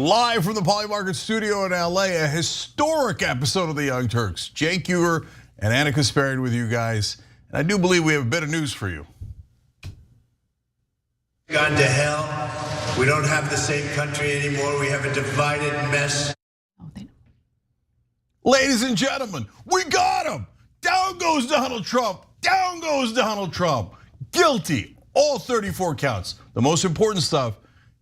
Live from the Poly Market studio in LA, a historic episode of the Young Turks. Jake Ewer and Anna Kasparian with you guys. And I do believe we have a bit of news for you. Gone to hell. We don't have the same country anymore. We have a divided mess. Ladies and gentlemen, we got him. Down goes Donald Trump. Down goes Donald Trump. Guilty. All 34 counts. The most important stuff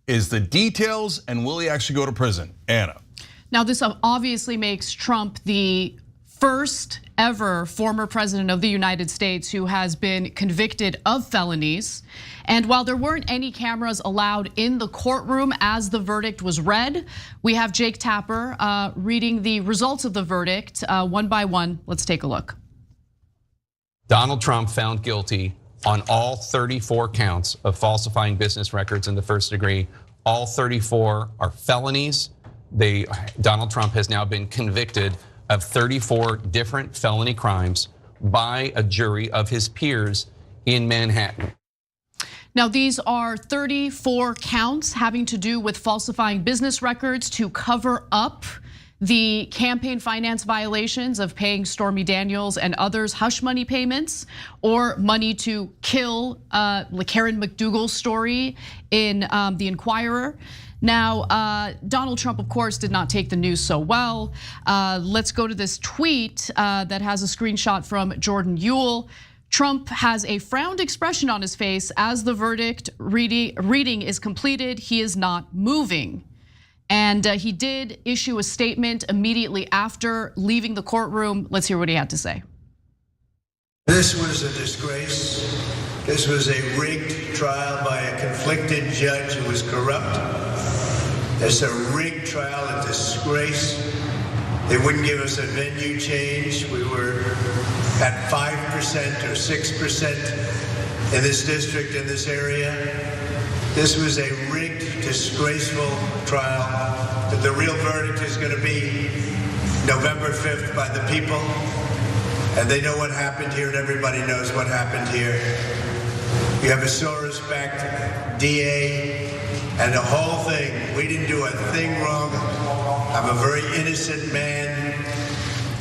is the details, and will he actually go to prison? Anna. Now, this obviously makes Trump the first ever former president of the United States who has been convicted of felonies. And while there weren't any cameras allowed in the courtroom as the verdict was read, we have Jake Tapper reading the results of the verdict one by one. Let's take a look. Donald Trump found guilty on all 34 counts of falsifying business records in the first degree. All 34 are felonies. Donald Trump has now been convicted of 34 different felony crimes by a jury of his peers in Manhattan. Now, these are 34 counts having to do with falsifying business records to cover up the campaign finance violations of paying Stormy Daniels and others hush money payments or money to kill Karen McDougal's story in the Inquirer. Now, Donald Trump, of course, did not take the news so well. Let's go to this tweet that has a screenshot from Jordan Ewell. Trump has a frowned expression on his face as the verdict reading is completed. He is not moving. And he did issue a statement immediately after leaving the courtroom. Let's hear what he had to say. This was a disgrace. This was a rigged trial by a conflicted judge who was corrupt. It's a rigged trial, a disgrace. They wouldn't give us a venue change. We were at 5% or 6% in this district, in this area. This was a rigged, disgraceful trial. That the real verdict is going to be November 5th by the people. And they know what happened here, and everybody knows what happened here. You have a Soros-backed DA, and the whole thing, we didn't do a thing wrong. I'm a very innocent man,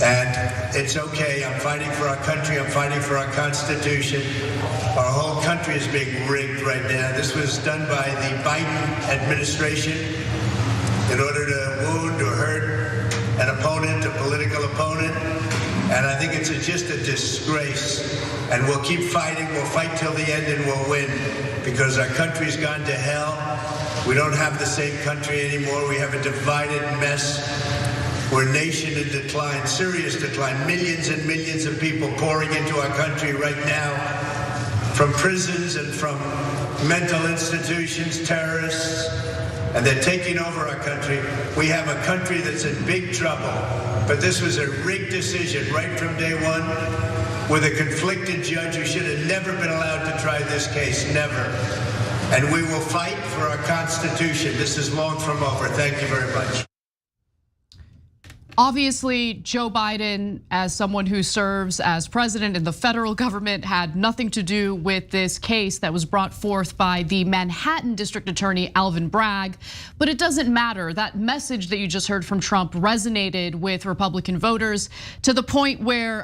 and it's okay. I'm fighting for our country. I'm fighting for our Constitution. Our whole country is being rigged right now. This was done by the Biden administration in order to wound or hurt an opponent, a political opponent. And I think it's just a disgrace. And we'll keep fighting. We'll fight till the end and we'll win because our country's gone to hell. We don't have the same country anymore. We have a divided mess. We're a nation in decline, serious decline. Millions and millions of people pouring into our country right now from prisons and from mental institutions, terrorists, and they're taking over our country. We have a country that's in big trouble, but this was a rigged decision right from day one with a conflicted judge who should have never been allowed to try this case, never. And we will fight for our Constitution. This is long from over. Thank you very much. Obviously, Joe Biden, as someone who serves as president in the federal government, had nothing to do with this case that was brought forth by the Manhattan District Attorney Alvin Bragg. But it doesn't matter. That message that you just heard from Trump resonated with Republican voters to the point where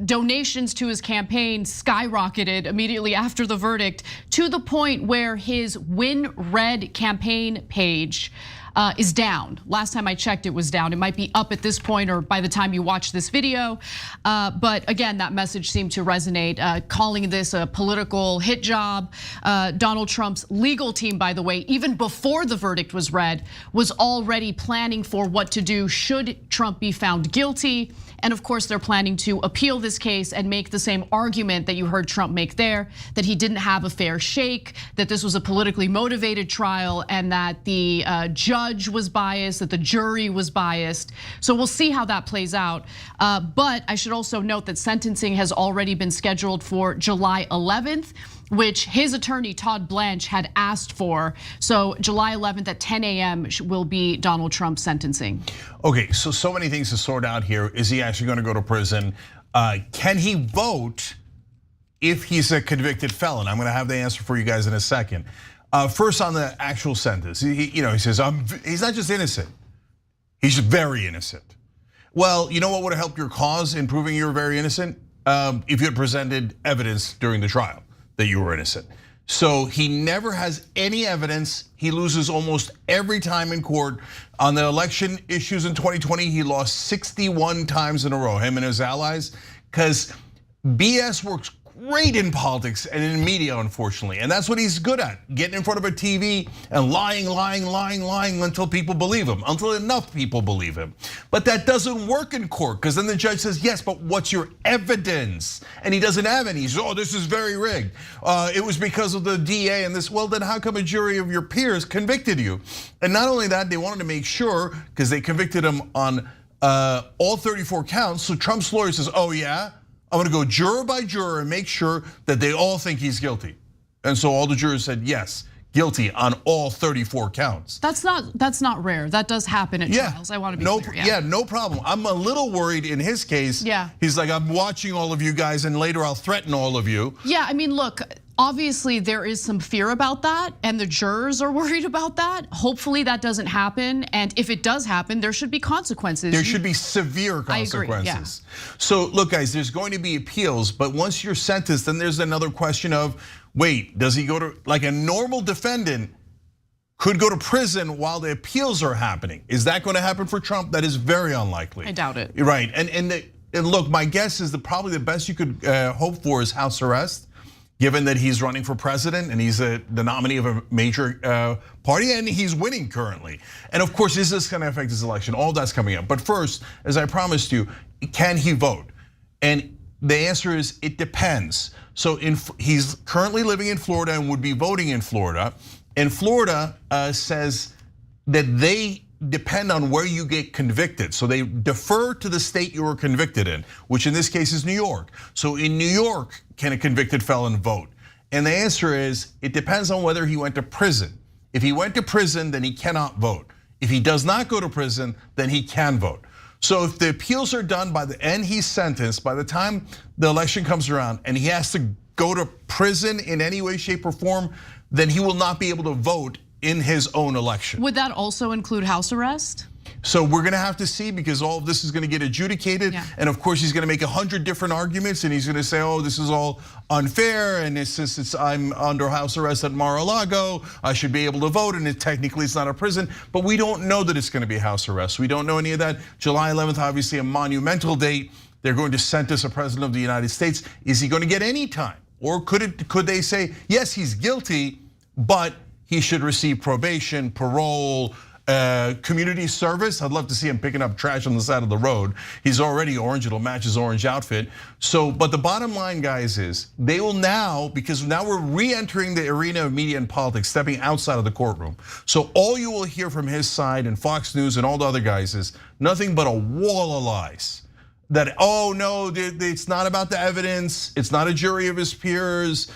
donations to his campaign skyrocketed immediately after the verdict, to the point where his Win Red campaign page is down. Last time I checked, it was down. It might be up at this point or by the time you watch this video. But again, that message seemed to resonate, calling this a political hit job. Donald Trump's legal team, by the way, even before the verdict was read, was already planning for what to do should Trump be found guilty. And of course, they're planning to appeal this case and make the same argument that you heard Trump make there, that he didn't have a fair shake, that this was a politically motivated trial, and that the judge was biased, that the jury was biased. So we'll see how that plays out. But I should also note that sentencing has already been scheduled for July 11th. Which his attorney, Todd Blanche, had asked for. So July 11th at 10 a.m. will be Donald Trump's sentencing. Okay, so many things to sort out here. Is he actually gonna go to prison? Can he vote if he's a convicted felon? I'm gonna have the answer for you guys in a second. First on the actual sentence, he says, he's not just innocent, he's very innocent. Well, you know what would have helped your cause in proving you're very innocent? If you had presented evidence during the trial that you were innocent. So he never has any evidence. He loses almost every time in court. On the election issues in 2020, he lost 61 times in a row, him and his allies, because BS works great in politics and in media, unfortunately. And that's what he's good at, getting in front of a TV and lying until people believe him, until enough people believe him. But that doesn't work in court, because then the judge says, yes, but what's your evidence? And he doesn't have any. He says, this is very rigged. It was because of the DA and this. Well, then how come a jury of your peers convicted you? And not only that, they wanted to make sure, because they convicted him on all 34 counts. So Trump's lawyer says, oh yeah? I'm gonna go juror by juror and make sure that they all think he's guilty. And so all the jurors said yes, guilty on all 34 counts. That's not rare. That does happen at trials. I want to be clear. Yeah, no problem. I'm a little worried in his case. Yeah. He's like, I'm watching all of you guys and later I'll threaten all of you. Yeah, I mean, look, obviously there is some fear about that and the jurors are worried about that. Hopefully that doesn't happen. And if it does happen, there should be consequences. There should be severe consequences. I agree, yeah. So look, guys, there's going to be appeals, but once you're sentenced, then there's another question of, wait, does he go to, like a normal defendant could go to prison while the appeals are happening? Is that going to happen for Trump? That is very unlikely. I doubt it. Right, and look, my guess is that probably the best you could hope for is house arrest, given that he's running for president and he's the nominee of a major party and he's winning currently. And of course, is this gonna affect his election? All that's coming up. But first, as I promised you, can he vote? And the answer is, it depends. So he's currently living in Florida and would be voting in Florida. And Florida says that they depend on where you get convicted. So they defer to the state you were convicted in, which in this case is New York. So in New York, can a convicted felon vote? And the answer is, it depends on whether he went to prison. If he went to prison, then he cannot vote. If he does not go to prison, then he can vote. So if the appeals are done by the end he's sentenced, by the time the election comes around and he has to go to prison in any way, shape, or form, then he will not be able to vote in his own election. Would that also include house arrest? So we're gonna have to see, because all of this is gonna get adjudicated. Yeah. And of course he's gonna make 100 different arguments and he's gonna say, this is all unfair. And since I'm under house arrest at Mar-a-Lago, I should be able to vote, and technically it's not a prison. But we don't know that it's gonna be house arrest. We don't know any of that. July 11th, obviously a monumental date. They're going to sentence a president of the United States. Is he gonna get any time? Or could they say, yes, he's guilty, but he should receive probation, parole, community service? I'd love to see him picking up trash on the side of the road. He's already orange, it'll match his orange outfit. So, but the bottom line, guys, is they will now, because now we're re-entering the arena of media and politics, stepping outside of the courtroom. So all you will hear from his side and Fox News and all the other guys is nothing but a wall of lies. That, no, it's not about the evidence, it's not a jury of his peers.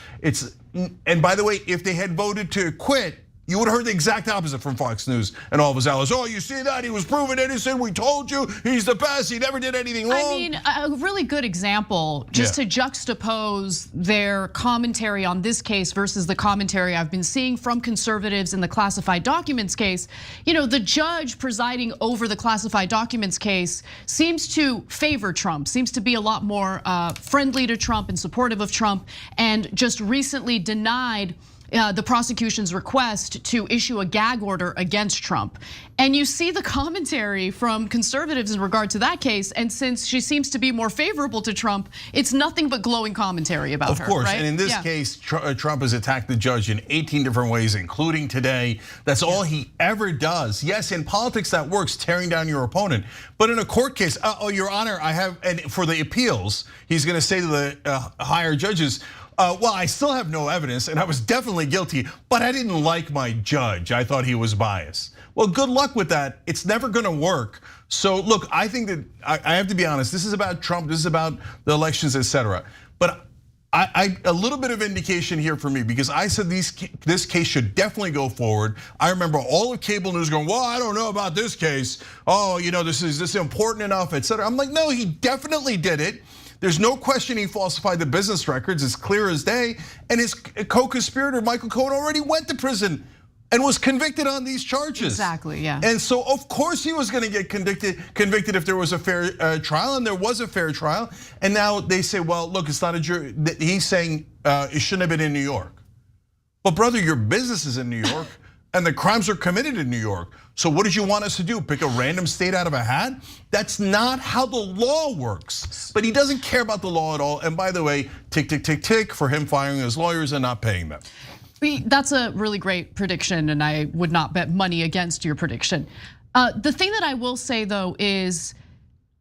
And by the way, if they had voted to acquit, you would have heard the exact opposite from Fox News and all of his allies. You see that? He was proven innocent. We told you he's the best. He never did anything wrong. I mean, a really good example, just to juxtapose their commentary on this case versus the commentary I've been seeing from conservatives in the classified documents case. The judge presiding over the classified documents case seems to favor Trump, seems to be a lot more friendly to Trump and supportive of Trump, and just recently denied the prosecution's request to issue a gag order against Trump. And you see the commentary from conservatives in regard to that case, and since she seems to be more favorable to Trump, it's nothing but glowing commentary about her. Of course, right? and in this case, Trump has attacked the judge in 18 different ways, including today. That's all he ever does. Yes, in politics that works, tearing down your opponent. But in a court case, Your Honor, and for the appeals, he's gonna say to the higher judges, well, I still have no evidence and I was definitely guilty, but I didn't like my judge. I thought he was biased. Well, good luck with that. It's never gonna work. So look, I think that I have to be honest, this is about Trump, this is about the elections, etc. But a little bit of indication here for me, because I said this case should definitely go forward. I remember all of cable news going, well, I don't know about this case. Is this important enough, etc. I'm like, no, he definitely did it. There's no question he falsified the business records, it's clear as day. And his co-conspirator, Michael Cohen, already went to prison and was convicted on these charges. Exactly, yeah. And so of course he was gonna get convicted if there was a fair trial, and there was a fair trial. And now they say, well, look, it's not a jury. He's saying it shouldn't have been in New York. But brother, your business is in New York and the crimes are committed in New York. So what did you want us to do? Pick a random state out of a hat? That's not how the law works. But he doesn't care about the law at all. And by the way, tick, tick, tick, tick for him firing his lawyers and not paying them. That's a really great prediction, and I would not bet money against your prediction. The thing that I will say though is,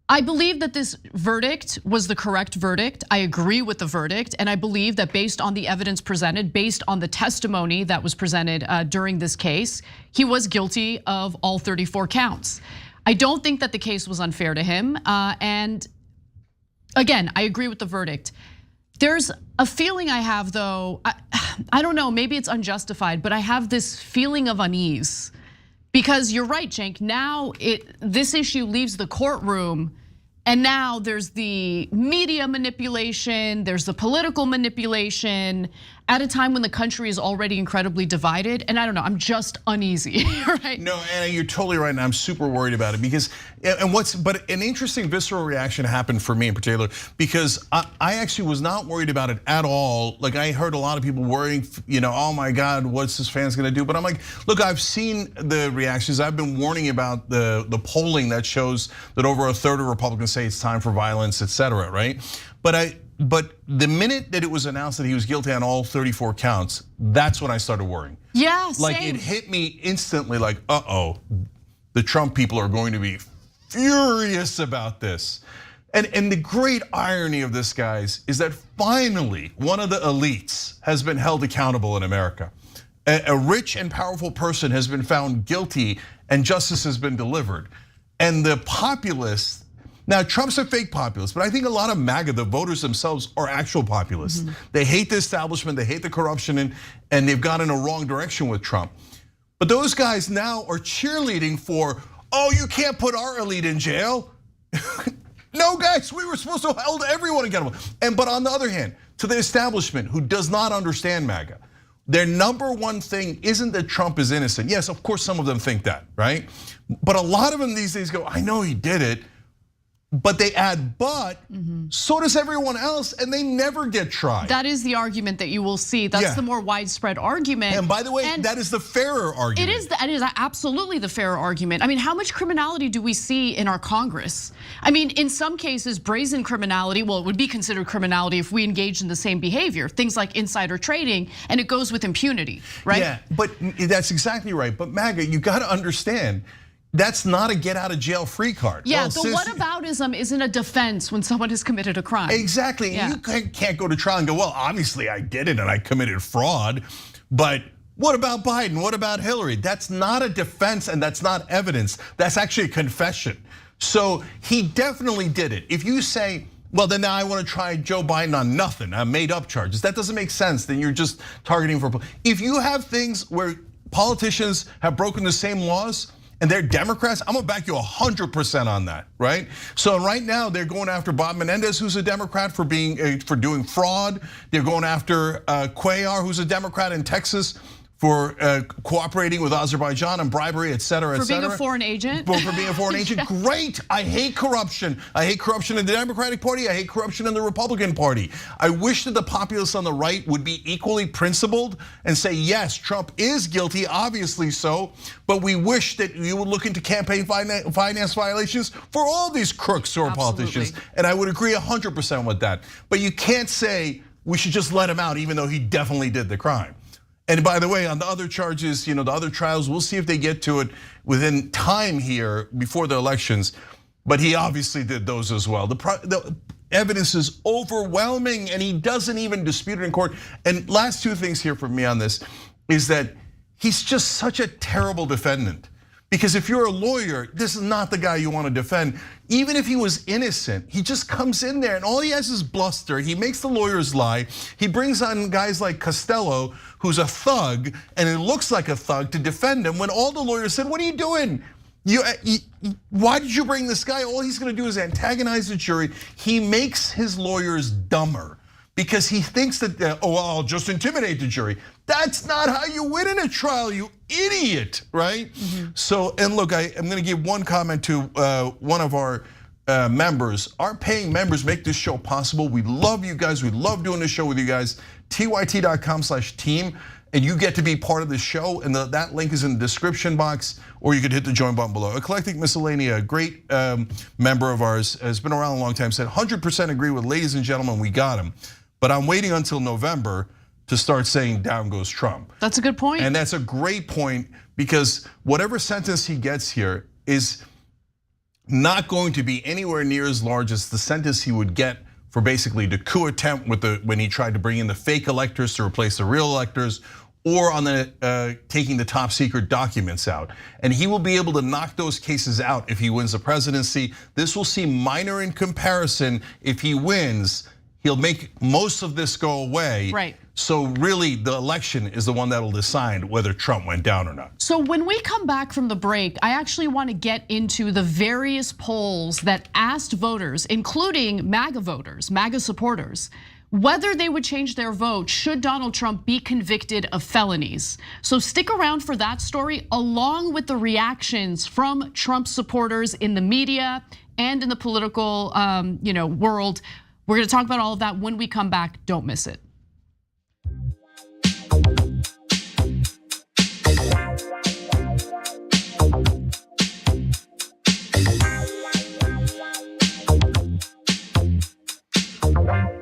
I believe that this verdict was the correct verdict. I agree with the verdict, and I believe that based on the evidence presented, based on the testimony that was presented during this case, he was guilty of all 34 counts. I don't think that the case was unfair to him, and again, I agree with the verdict. There's a feeling I have though, I don't know, maybe it's unjustified, but I have this feeling of unease. Because you're right, Cenk, now this issue leaves the courtroom, and now there's the media manipulation, there's the political manipulation at a time when the country is already incredibly divided. And I don't know, I'm just uneasy, right? No, Anna, you're totally right, and I'm super worried about it because, but an interesting visceral reaction happened for me in particular, because I actually was not worried about it at all. Like I heard a lot of people worrying, oh my God, what's this fans gonna do? But I'm like, look, I've seen the reactions. I've been warning about the polling that shows that over a third of Republicans say it's time for violence, et cetera, right? But the minute that it was announced that he was guilty on all 34 counts, that's when I started worrying. Yeah, same. Like it hit me instantly, like, the Trump people are going to be furious about this. And the great irony of this, guys, is that finally one of the elites has been held accountable in America. A rich and powerful person has been found guilty and justice has been delivered. And the populace, now Trump's a fake populist, but I think a lot of MAGA, the voters themselves, are actual populists. They hate the establishment, they hate the corruption, and they've gone in a wrong direction with Trump. But those guys now are cheerleading for, you can't put our elite in jail. No, guys, we were supposed to hold everyone accountable. But on the other hand, to the establishment who does not understand MAGA, their number one thing isn't that Trump is innocent. Yes, of course, some of them think that, right? But a lot of them these days go, I know he did it. But they add, so does everyone else, and they never get tried. That is the argument that you will see. That's the more widespread argument. And by the way, that is the fairer argument. It is absolutely the fairer argument. I mean, how much criminality do we see in our Congress? I mean, in some cases, brazen criminality, well, it would be considered criminality if we engage in the same behavior, things like insider trading, and it goes with impunity, right? Yeah, but that's exactly right. But MAGA, you gotta understand, that's not a get out of jail free card. Yeah, the whataboutism isn't a defense when someone has committed a crime. Exactly, you can't go to trial and go, well, obviously I did it and I committed fraud, but what about Biden? What about Hillary? That's not a defense and that's not evidence. That's actually a confession. So he definitely did it. If you say, well, then now I want to try Joe Biden on nothing, made up charges, that doesn't make sense. Then you're just targeting for, if you have things where politicians have broken the same laws, and they're Democrats, I'm gonna back you 100% on that, right? So right now they're going after Bob Menendez, who's a Democrat, for doing fraud. They're going after Cuellar, who's a Democrat in Texas, for cooperating with Azerbaijan and bribery, et cetera, et cetera. For being a foreign agent? For being a foreign agent, great. I hate corruption. I hate corruption in the Democratic Party. I hate corruption in the Republican Party. I wish that the populists on the right would be equally principled and say, yes, Trump is guilty, obviously so, but we wish that you would look into campaign finance violations for all these crooks or politicians. And I would agree 100% with that. But you can't say we should just let him out even though he definitely did the crime. And by the way, on the other charges, the other trials, we'll see if they get to it within time here before the elections. But he obviously did those as well. The evidence is overwhelming and he doesn't even dispute it in court. And last two things here for me on this is that he's just such a terrible defendant. Because if you're a lawyer, this is not the guy you want to defend. Even if he was innocent, he just comes in there and all he has is bluster. He makes the lawyers lie. He brings on guys like Costello, who's a thug, and it looks like a thug, to defend him when all the lawyers said, what are you doing? Why did you bring this guy? All he's going to do is antagonize the jury. He makes his lawyers dumber because he thinks that, I'll just intimidate the jury. That's not how you win in a trial, you idiot, right? So, and look, I'm going to give one comment to one of our members. Our paying members make this show possible. We love you guys. We love doing this show with you guys. tyt.com/team. And you get to be part of the show, and that link is in the description box, or you could hit the join button below. Eclectic Miscellanea, a great member of ours, has been around a long time, said 100% agree with ladies and gentlemen, we got him. But I'm waiting until November to start saying down goes Trump. That's a good point. And that's a great point because whatever sentence he gets here is not going to be anywhere near as large as the sentence he would get for basically the coup attempt when he tried to bring in the fake electors to replace the real electors, or on the taking the top secret documents out. And he will be able to knock those cases out if he wins the presidency. This will seem minor in comparison. If he wins, he'll make most of this go away. Right. So really the election is the one that'll decide whether Trump went down or not. So when we come back from the break, I actually want to get into the various polls that asked voters, including MAGA voters, MAGA supporters, whether they would change their vote should Donald Trump be convicted of felonies. So stick around for that story, along with the reactions from Trump supporters in the media and in the political world. We're going to talk about all of that when we come back. Don't miss it.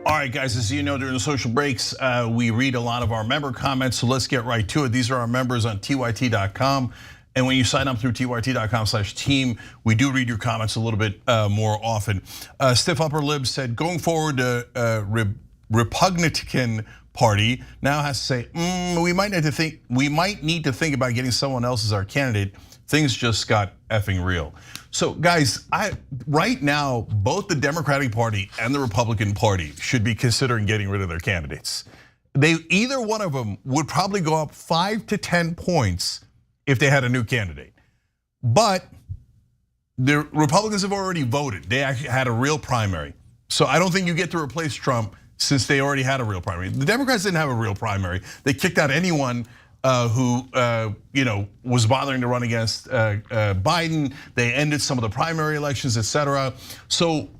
All right, guys, as you know, during the social breaks, we read a lot of our member comments, so let's get right to it. These are our members on tyt.com. And when you sign up through tyt.com/team, we do read your comments a little bit more often. Stiff Upper Lib said, going forward, Republican Party now has to say, we might need to think about getting someone else as our candidate. Things just got effing real. So guys, right now, both the Democratic Party and the Republican Party should be considering getting rid of their candidates. Either one of them would probably go up 5 to 10 points if they had a new candidate. But the Republicans have already voted. They actually had a real primary. So I don't think you get to replace Trump since they already had a real primary. The Democrats didn't have a real primary. They kicked out anyone who was bothering to run against Biden. They ended some of the primary elections, etc. So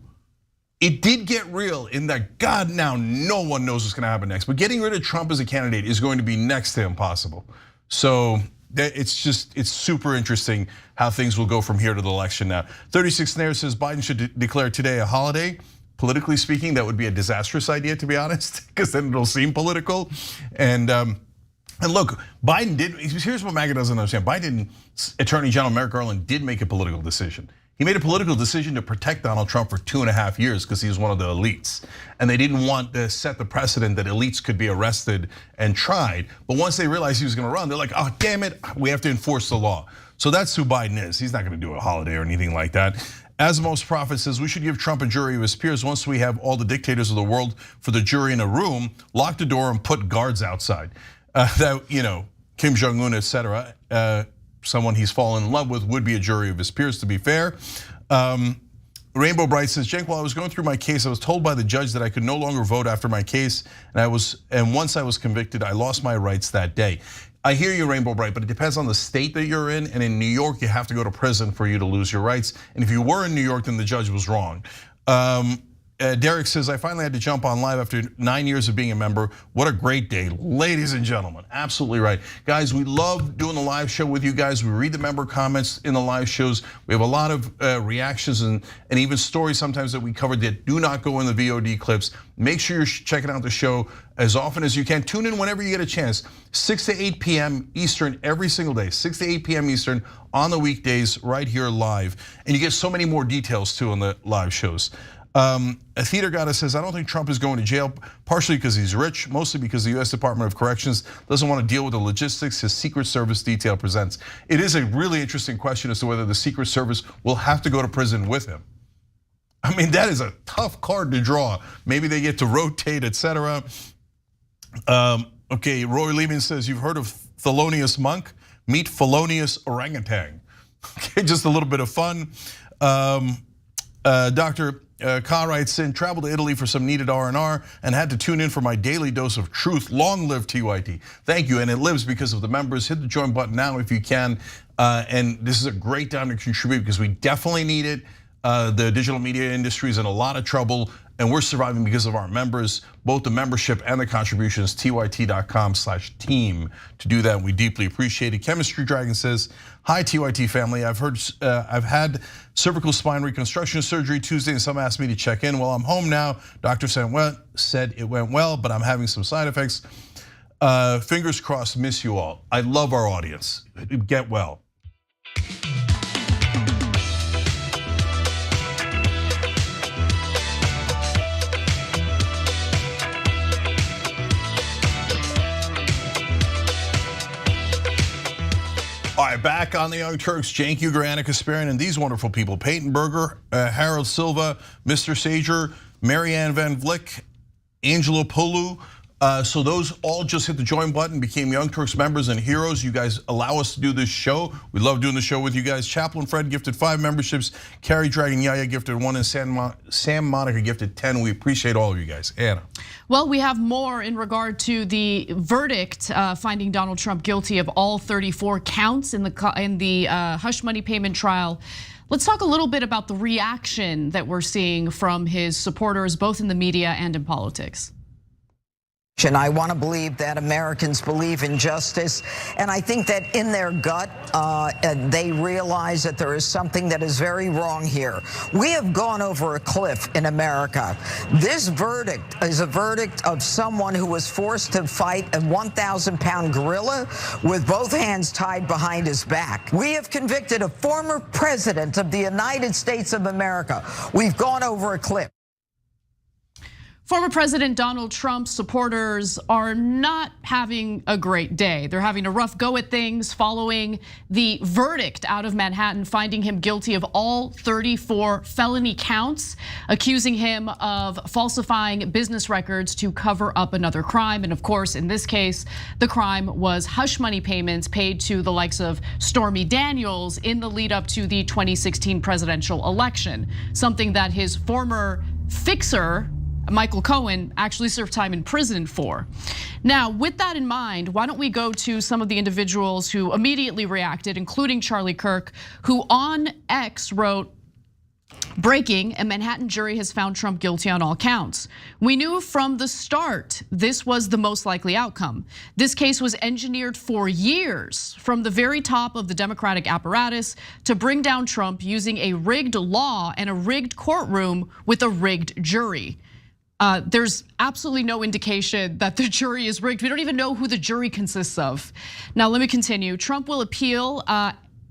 it did get real in that, God, now no one knows what's gonna happen next. But getting rid of Trump as a candidate is going to be next to impossible. So it's super interesting how things will go from here to the election now. 36 Nair says Biden should declare today a holiday. Politically speaking, that would be a disastrous idea, to be honest, because then it'll seem political. And look, Biden did, here's what MAGA doesn't understand. Biden's Attorney General Merrick Garland did make a political decision. He made a political decision to protect Donald Trump for 2.5 years because he was one of the elites. And they didn't want to set the precedent that elites could be arrested and tried. But once they realized he was gonna run, they're like, oh, damn it, we have to enforce the law. So that's who Biden is. He's not gonna do a holiday or anything like that. Asmos Prophet says we should give Trump a jury of his peers. Once we have all the dictators of the world for the jury in a room, lock the door and put guards outside. Kim Jong-un, etc., someone he's fallen in love with would be a jury of his peers, to be fair. Rainbow Bright says, Cenk, while I was going through my case, I was told by the judge that I could no longer vote after my case, and once I was convicted, I lost my rights that day. I hear you, Rainbow Bright, but it depends on the state that you're in, and in New York, you have to go to prison for you to lose your rights, and if you were in New York, then the judge was wrong. Derek says, I finally had to jump on live after 9 years of being a member. What a great day, ladies and gentlemen, absolutely right. Guys, we love doing the live show with you guys. We read the member comments in the live shows. We have a lot of reactions and even stories sometimes that we covered that do not go in the VOD clips. Make sure you're checking out the show as often as you can. Tune in whenever you get a chance. 6 to 8 p.m. Eastern every single day. 6 to 8 p.m. Eastern on the weekdays right here live. And you get so many more details too on the live shows. A theater goddess says, I don't think Trump is going to jail, partially because he's rich, mostly because the US Department of Corrections doesn't want to deal with the logistics his Secret Service detail presents. It is a really interesting question as to whether the Secret Service will have to go to prison with him. I mean, that is a tough card to draw. Maybe they get to rotate, etc. Okay, Roy Lehman says, you've heard of Thelonious Monk? Meet Felonious Orangutan. Okay, just a little bit of fun. Dr. Ka writes in, traveled to Italy for some needed R&R and had to tune in for my daily dose of truth. Long live TYT. Thank you, and it lives because of the members. Hit the join button now if you can. And this is a great time to contribute because we definitely need it. The digital media industry is in a lot of trouble, and we're surviving because of our members, both the membership and the contributions. tyt.com/team to do that. We deeply appreciate it. Chemistry Dragon says, "Hi TYT family. I've had cervical spine reconstruction surgery Tuesday, and some asked me to check in. Well, I'm home now. Doctor said it went well, but I'm having some side effects. Fingers crossed. Miss you all. I love our audience. Get well." All right, back on the Young Turks, Cenk Uygur, Kasparian, and these wonderful people: Peyton Berger, Harold Silva, Mr. Sager, Marianne Van Vlick, Angelo Polu. So those all just hit the join button, became Young Turks members and heroes. You guys allow us to do this show. We love doing the show with you guys. Chaplain Fred gifted 5 memberships. Carrie Dragon Yaya gifted 1, and Sam Monica gifted 10. We appreciate all of you guys. Anna. Well, we have more in regard to the verdict finding Donald Trump guilty of all 34 counts in the hush money payment trial. Let's talk a little bit about the reaction that we're seeing from his supporters, both in the media and in politics. And I want to believe that Americans believe in justice, and I think that in their gut, they realize that there is something that is very wrong here. We have gone over a cliff in America. This verdict is a verdict of someone who was forced to fight a 1,000-pound gorilla with both hands tied behind his back. We have convicted a former president of the United States of America. We've gone over a cliff. Former President Donald Trump's supporters are not having a great day. They're having a rough go at things following the verdict out of Manhattan, finding him guilty of all 34 felony counts, accusing him of falsifying business records to cover up another crime. And of course, in this case, the crime was hush money payments paid to the likes of Stormy Daniels in the lead up to the 2016 presidential election, something that his former fixer, Michael Cohen, actually served time in prison for. Now, with that in mind, why don't we go to some of the individuals who immediately reacted, including Charlie Kirk, who on X wrote, "Breaking, a Manhattan jury has found Trump guilty on all counts. We knew from the start this was the most likely outcome. This case was engineered for years from the very top of the Democratic apparatus to bring down Trump using a rigged law and a rigged courtroom with a rigged jury." There's absolutely no indication that the jury is rigged. We don't even know who the jury consists of. Now, let me continue. Trump will appeal,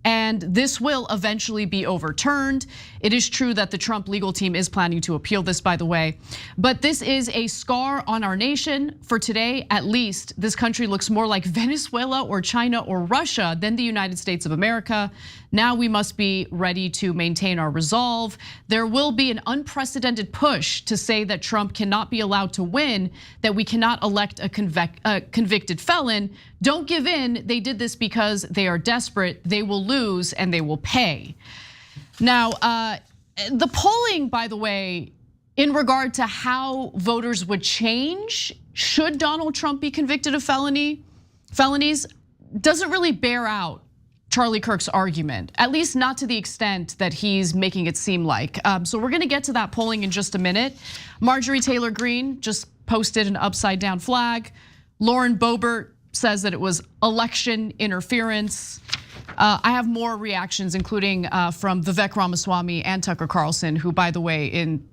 and this will eventually be overturned. It is true that the Trump legal team is planning to appeal this, by the way. But this is a scar on our nation. For today, at least, this country looks more like Venezuela or China or Russia than the United States of America. Now we must be ready to maintain our resolve. There will be an unprecedented push to say that Trump cannot be allowed to win, that we cannot elect a convicted felon. Don't give in. They did this because they are desperate. They will lose and they will pay. Now, the polling, by the way, in regard to how voters would change should Donald Trump be convicted of felonies, doesn't really bear out Charlie Kirk's argument, at least not to the extent that he's making it seem like. So we're gonna get to that polling in just a minute. Marjorie Taylor Greene just posted an upside down flag. Lauren Boebert says that it was election interference. I have more reactions, including from Vivek Ramaswamy and Tucker Carlson, who, by the way, in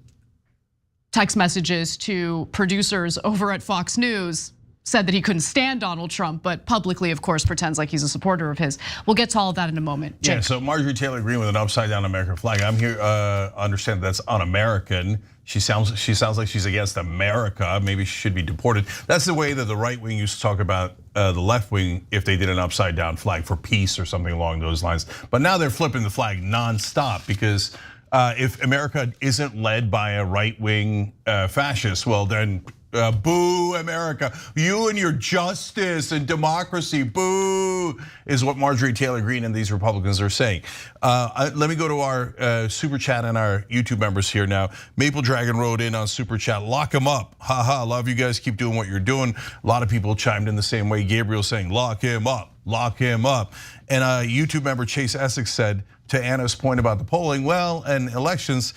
text messages to producers over at Fox News, said that he couldn't stand Donald Trump, but publicly, of course, pretends like he's a supporter of his. We'll get to all of that in a moment. Jake. Yeah, so Marjorie Taylor Greene with an upside down American flag. I'm here understand that's un-American. She sounds like she's against America. Maybe she should be deported. That's the way that the right wing used to talk about the left wing if they did an upside down flag for peace or something along those lines. But now they're flipping the flag nonstop because if America isn't led by a right wing fascist, well then Boo, America. You and your justice and democracy, boo, is what Marjorie Taylor Greene and these Republicans are saying. Let me go to our Super Chat and our YouTube members here now. Maple Dragon wrote in on Super Chat, lock him up. Haha, love you guys, keep doing what you're doing. A lot of people chimed in the same way. Gabriel saying, lock him up, lock him up. And a YouTube member, Chase Essex, said to Anna's point about the polling, well, and elections,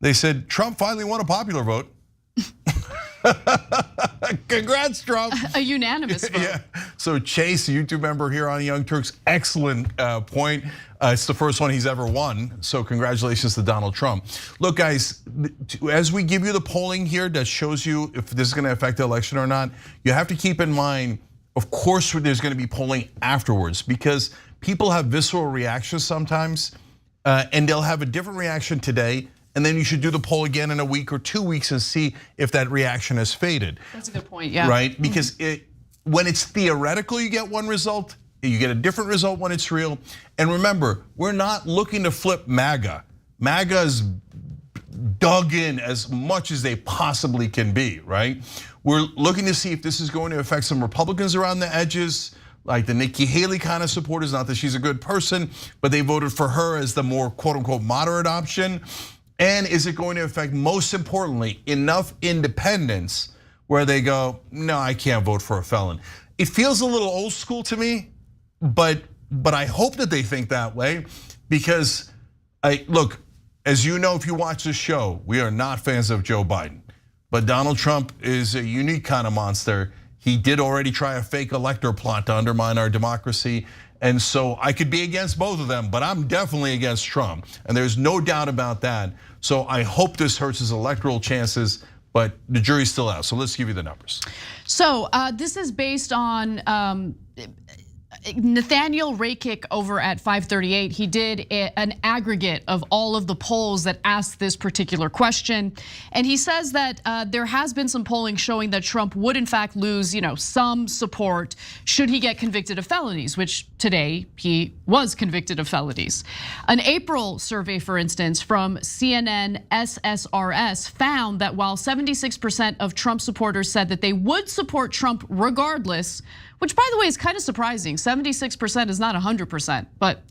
they said Trump finally won a popular vote. Congrats, Trump. A unanimous vote. Yeah. So Chase, YouTube member here on Young Turks, excellent point. It's the first one he's ever won. So congratulations to Donald Trump. Look, guys, as we give you the polling here that shows you if this is going to affect the election or not, you have to keep in mind, of course, there's going to be polling afterwards because people have visceral reactions sometimes, and they'll have a different reaction today. And then you should do the poll again in a week or 2 weeks and see if that reaction has faded. That's a good point, yeah. Right, because when it's theoretical, you get one result, you get a different result when it's real. And remember, we're not looking to flip MAGA. MAGA's dug in as much as they possibly can be, right? We're looking to see if this is going to affect some Republicans around the edges, like the Nikki Haley kind of supporters, not that she's a good person, but they voted for her as the more quote unquote moderate option. And is it going to affect, most importantly, enough independents where they go, no, I can't vote for a felon? It feels a little old school to me, but I hope that they think that way because, look, as you know, if you watch this show, we are not fans of Joe Biden, but Donald Trump is a unique kind of monster. He did already try a fake elector plot to undermine our democracy. And so I could be against both of them, but I'm definitely against Trump. And there's no doubt about that. So I hope this hurts his electoral chances, but the jury's still out. So let's give you the numbers. So this is based on Nathaniel Rakic over at 538. He did an aggregate of all of the polls that asked this particular question. And he says that there has been some polling showing that Trump would in fact lose, some support should he get convicted of felonies, which today he was convicted of felonies. An April survey, for instance, from CNN SSRS found that while 76% of Trump supporters said that they would support Trump regardless, which by the way is kind of surprising. 76% is not 100%, but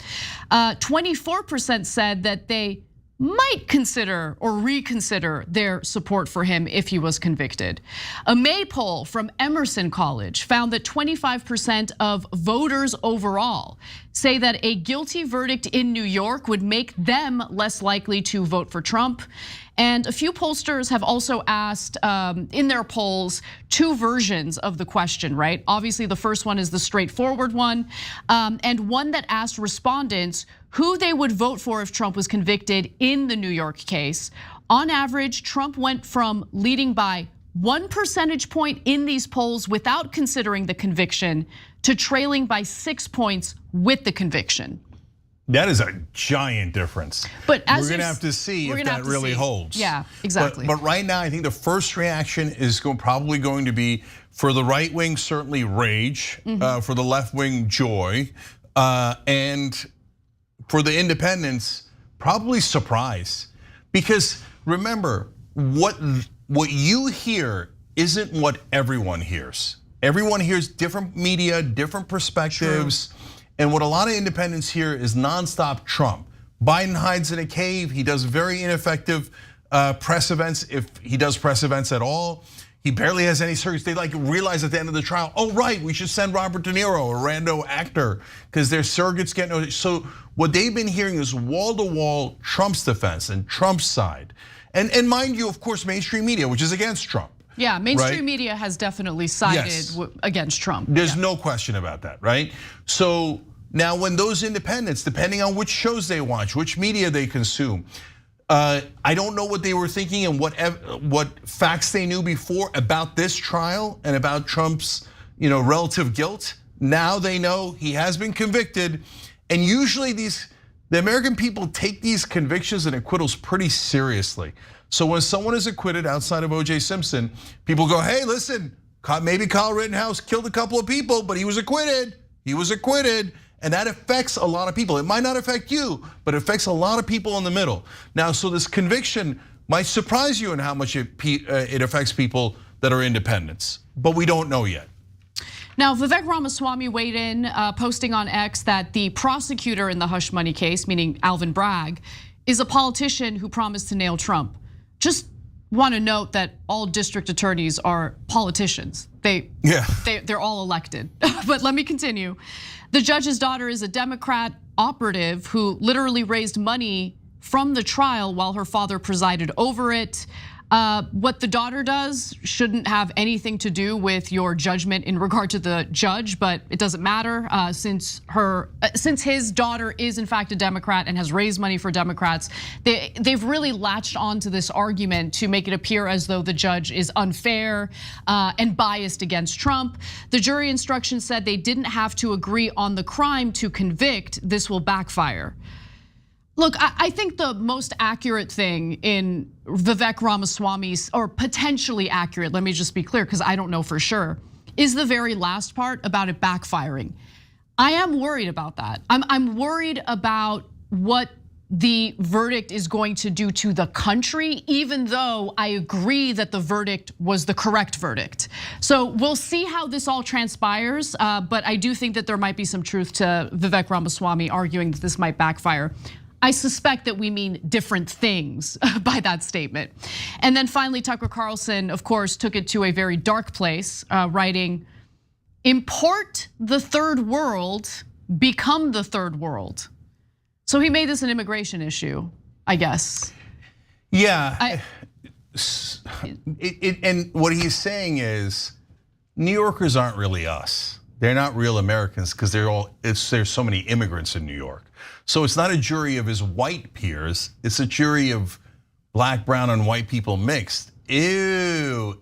24% said that they might consider or reconsider their support for him if he was convicted. A May poll from Emerson College found that 25% of voters overall say that a guilty verdict in New York would make them less likely to vote for Trump. And a few pollsters have also asked in their polls two versions of the question, right? Obviously, the first one is the straightforward one, and one that asked respondents who they would vote for if Trump was convicted in the New York case. On average, Trump went from leading by 1 percentage point in these polls without considering the conviction to trailing by 6 points with the conviction. That is a giant difference. But as we're gonna have to see if that really holds. Yeah, exactly. But right now, I think the first reaction is probably going to be for the right wing, certainly rage, for the left wing, joy, and for the independents, probably surprise. Because remember, what you hear isn't what everyone hears. Everyone hears different media, different perspectives. True. And what a lot of independents hear is nonstop Trump. Biden hides in a cave. He does very ineffective press events, if he does press events at all. He barely has any surrogates. They realize at the end of the trial, oh right, we should send Robert De Niro, a rando actor, because their surrogates get no. So what they've been hearing is wall-to-wall Trump's defense and Trump's side. And mind you, of course, mainstream media, which is against Trump. Yeah, mainstream media has definitely sided against Trump. There's no question about that, right? So now when those independents, depending on which shows they watch, which media they consume, I don't know what they were thinking and what facts they knew before about this trial and about Trump's relative guilt. Now they know he has been convicted, and usually the American people take these convictions and acquittals pretty seriously. So when someone is acquitted outside of O.J. Simpson, people go, hey, listen, maybe Kyle Rittenhouse killed a couple of people, but he was acquitted. He was acquitted. And that affects a lot of people. It might not affect you, but it affects a lot of people in the middle. Now, so this conviction might surprise you in how much it affects people that are independents, but we don't know yet. Now, Vivek Ramaswamy weighed in, posting on X that the prosecutor in the hush money case, meaning Alvin Bragg, is a politician who promised to nail Trump. Just want to note that all district attorneys are politicians. They're all elected. But let me continue. The judge's daughter is a Democrat operative who literally raised money from the trial while her father presided over it. What the daughter does shouldn't have anything to do with your judgment in regard to the judge, but it doesn't matter since his daughter is in fact a Democrat and has raised money for Democrats. They've really latched onto this argument to make it appear as though the judge is unfair and biased against Trump. The jury instructions said they didn't have to agree on the crime to convict. This will backfire. Look, I think the most accurate thing in Vivek Ramaswamy's, or potentially accurate, let me just be clear because I don't know for sure, is the very last part about it backfiring. I am worried about that. I'm worried about what the verdict is going to do to the country, even though I agree that the verdict was the correct verdict. So we'll see how this all transpires, but I do think that there might be some truth to Vivek Ramaswamy arguing that this might backfire. I suspect that we mean different things by that statement. And then finally, Tucker Carlson, of course, took it to a very dark place, writing, "Import the third world, become the third world." So he made this an immigration issue, I guess. Yeah, and what he's saying is, New Yorkers aren't really us. They're not real Americans because there's so many immigrants in New York. So it's not a jury of his white peers, it's a jury of black, brown, and white people mixed. Ew.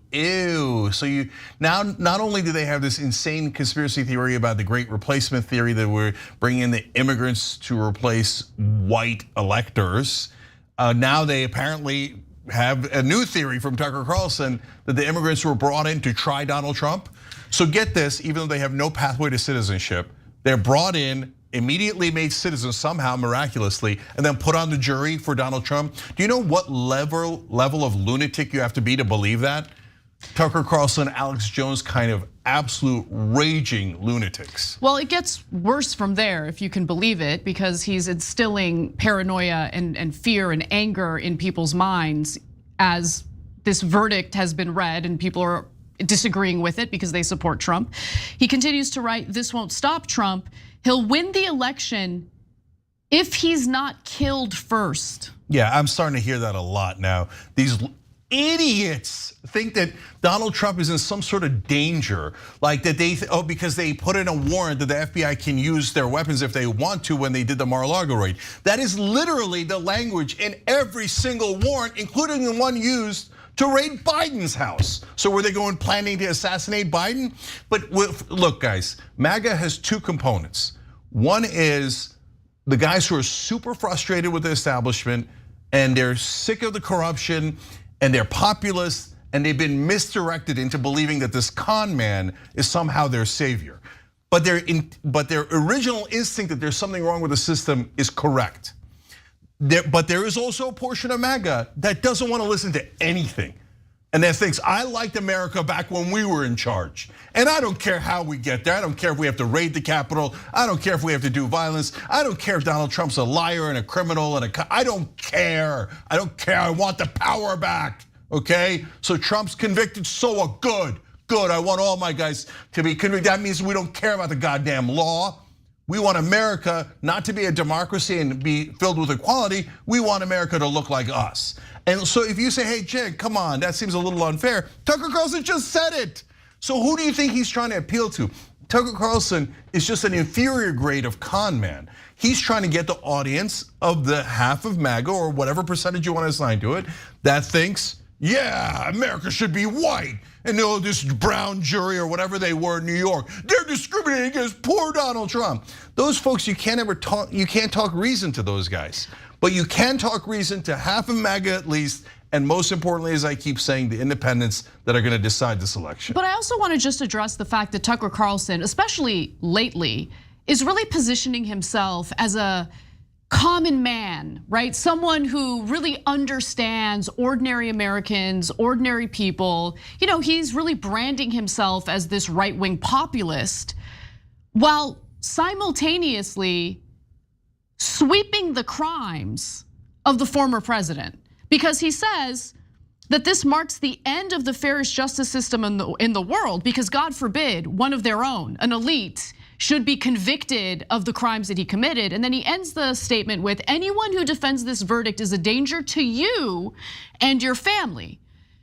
So you now, not only do they have this insane conspiracy theory about the great replacement theory that we're bringing in the immigrants to replace white electors, now they apparently have a new theory from Tucker Carlson that the immigrants were brought in to try Donald Trump. So get this, even though they have no pathway to citizenship, they're brought in, immediately made citizens somehow miraculously, and then put on the jury for Donald Trump. Do you know what level of lunatic you have to be to believe that? Tucker Carlson, Alex Jones, kind of absolute raging lunatics. Well, it gets worse from there, if you can believe it, because he's instilling paranoia and fear and anger in people's minds as this verdict has been read and people are disagreeing with it because they support Trump. He continues to write, "This won't stop Trump. He'll win the election if he's not killed first." Yeah, I'm starting to hear that a lot now. These idiots think that Donald Trump is in some sort of danger, like that because they put in a warrant that the FBI can use their weapons if they want to when they did the Mar-a-Lago raid. That is literally the language in every single warrant, including the one used to raid Biden's house. So were they going planning to assassinate Biden? But look, guys, MAGA has two components. One is the guys who are super frustrated with the establishment and they're sick of the corruption and they're populist and they've been misdirected into believing that this con man is somehow their savior. But their original instinct that there's something wrong with the system is correct. But there is also a portion of MAGA that doesn't want to listen to anything. And that thinks, I liked America back when we were in charge. And I don't care how we get there. I don't care if we have to raid the Capitol. I don't care if we have to do violence. I don't care if Donald Trump's a liar and a criminal I don't care. I don't care, I want the power back, okay? So Trump's convicted, so good. I want all my guys to be convicted. That means we don't care about the goddamn law. We want America not to be a democracy and be filled with equality. We want America to look like us. And so if you say, hey, Jig, come on, that seems a little unfair. Tucker Carlson just said it. So who do you think he's trying to appeal to? Tucker Carlson is just an inferior grade of con man. He's trying to get the audience of the half of MAGA or whatever percentage you want to assign to it that thinks, yeah, America should be white. And this brown jury or whatever they were in New York, they're discriminating against poor Donald Trump. Those folks, you can't talk reason to those guys. But you can talk reason to half of MAGA at least, and most importantly, as I keep saying, the independents that are gonna decide this election. But I also want to just address the fact that Tucker Carlson, especially lately, is really positioning himself as a common man, right? Someone who really understands ordinary Americans, ordinary people. You know, he's really branding himself as this right-wing populist while simultaneously sweeping the crimes of the former president, because he says that this marks the end of the fairest justice system in the world, because God forbid one of their own, an elite, should be convicted of the crimes that he committed. And then he ends the statement with, anyone who defends this verdict is a danger to you and your family.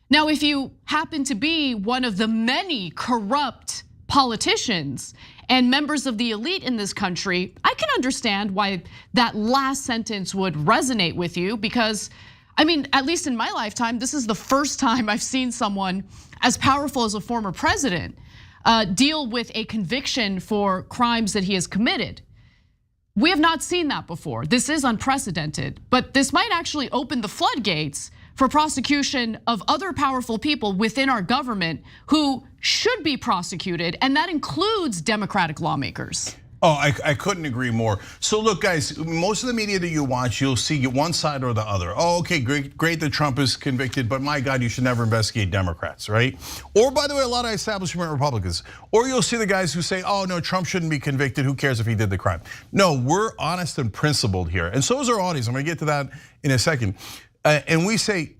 Now, if you happen to be one of the many corrupt politicians and members of the elite in this country, I can understand why that last sentence would resonate with you, because I mean, at least in my lifetime, this is the first time I've seen someone as powerful as a former president deal with a conviction for crimes that he has committed. We have not seen that before. This is unprecedented, but this might actually open the floodgates for prosecution of other powerful people within our government who should be prosecuted, and that includes Democratic lawmakers. Oh, I couldn't agree more. So look, guys, most of the media that you watch, you'll see one side or the other. Oh, okay, great that Trump is convicted, but my God, you should never investigate Democrats, right? Or by the way, a lot of establishment Republicans. Or you'll see the guys who say, oh no, Trump shouldn't be convicted, who cares if he did the crime? No, we're honest and principled here. And so is our audience, I'm gonna get to that in a second. And we say,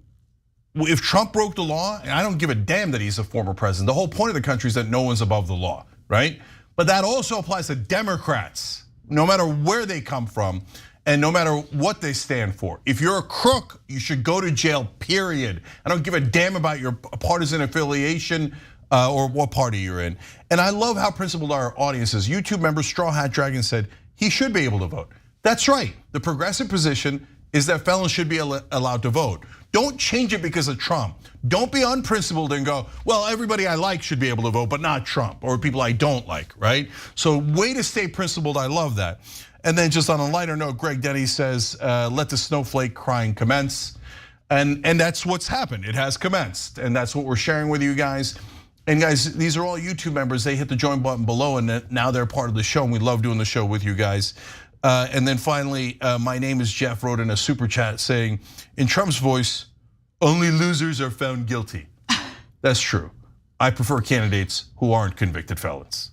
if Trump broke the law, and I don't give a damn that he's a former president, the whole point of the country is that no one's above the law, right? But that also applies to Democrats, no matter where they come from and no matter what they stand for. If you're a crook, you should go to jail, period. I don't give a damn about your partisan affiliation or what party you're in. And I love how principled our audience is. YouTube member Straw Hat Dragon said he should be able to vote. That's right, the progressive position is that felons should be allowed to vote. Don't change it because of Trump. Don't be unprincipled and go, well, everybody I like should be able to vote, but not Trump, or people I don't like, right? So way to stay principled, I love that. And then just on a lighter note, Greg Denny says, let the snowflake crying commence. And that's what's happened, it has commenced. And that's what we're sharing with you guys. And guys, these are all YouTube members, they hit the join button below and now they're part of the show and we love doing the show with you guys. And then finally, my name is Jeff, wrote in a super chat saying, in Trump's voice, only losers are found guilty. That's true. I prefer candidates who aren't convicted felons.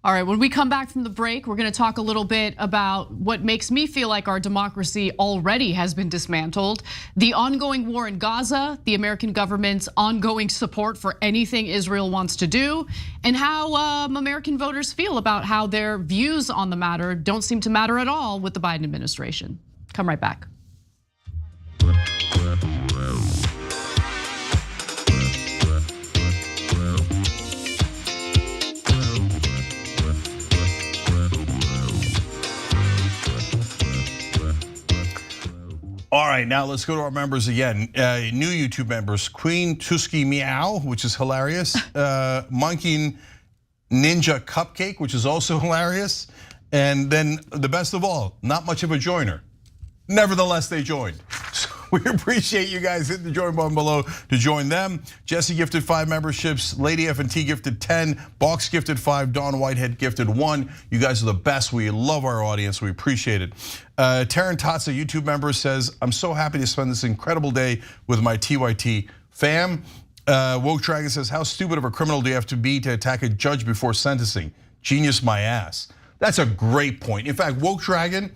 All right, when we come back from the break, we're gonna talk a little bit about what makes me feel like our democracy already has been dismantled, the ongoing war in Gaza, the American government's ongoing support for anything Israel wants to do, and how American voters feel about how their views on the matter don't seem to matter at all with the Biden administration. Come right back. All right, now let's go to our members again. New YouTube members, Queen Tusky Meow, which is hilarious. Monkey Ninja Cupcake, which is also hilarious. And then the best of all, not much of a joiner. Nevertheless, they joined. So we appreciate you guys. Hit the join button below to join them. Jesse gifted 5 memberships. Lady F&T gifted 10. Box gifted 5. Dawn Whitehead gifted 1. You guys are the best. We love our audience. We appreciate it. Taryn Tatz, a YouTube member, says, I'm so happy to spend this incredible day with my TYT fam. Woke Dragon says, how stupid of a criminal do you have to be to attack a judge before sentencing? Genius my ass. That's a great point. In fact, Woke Dragon,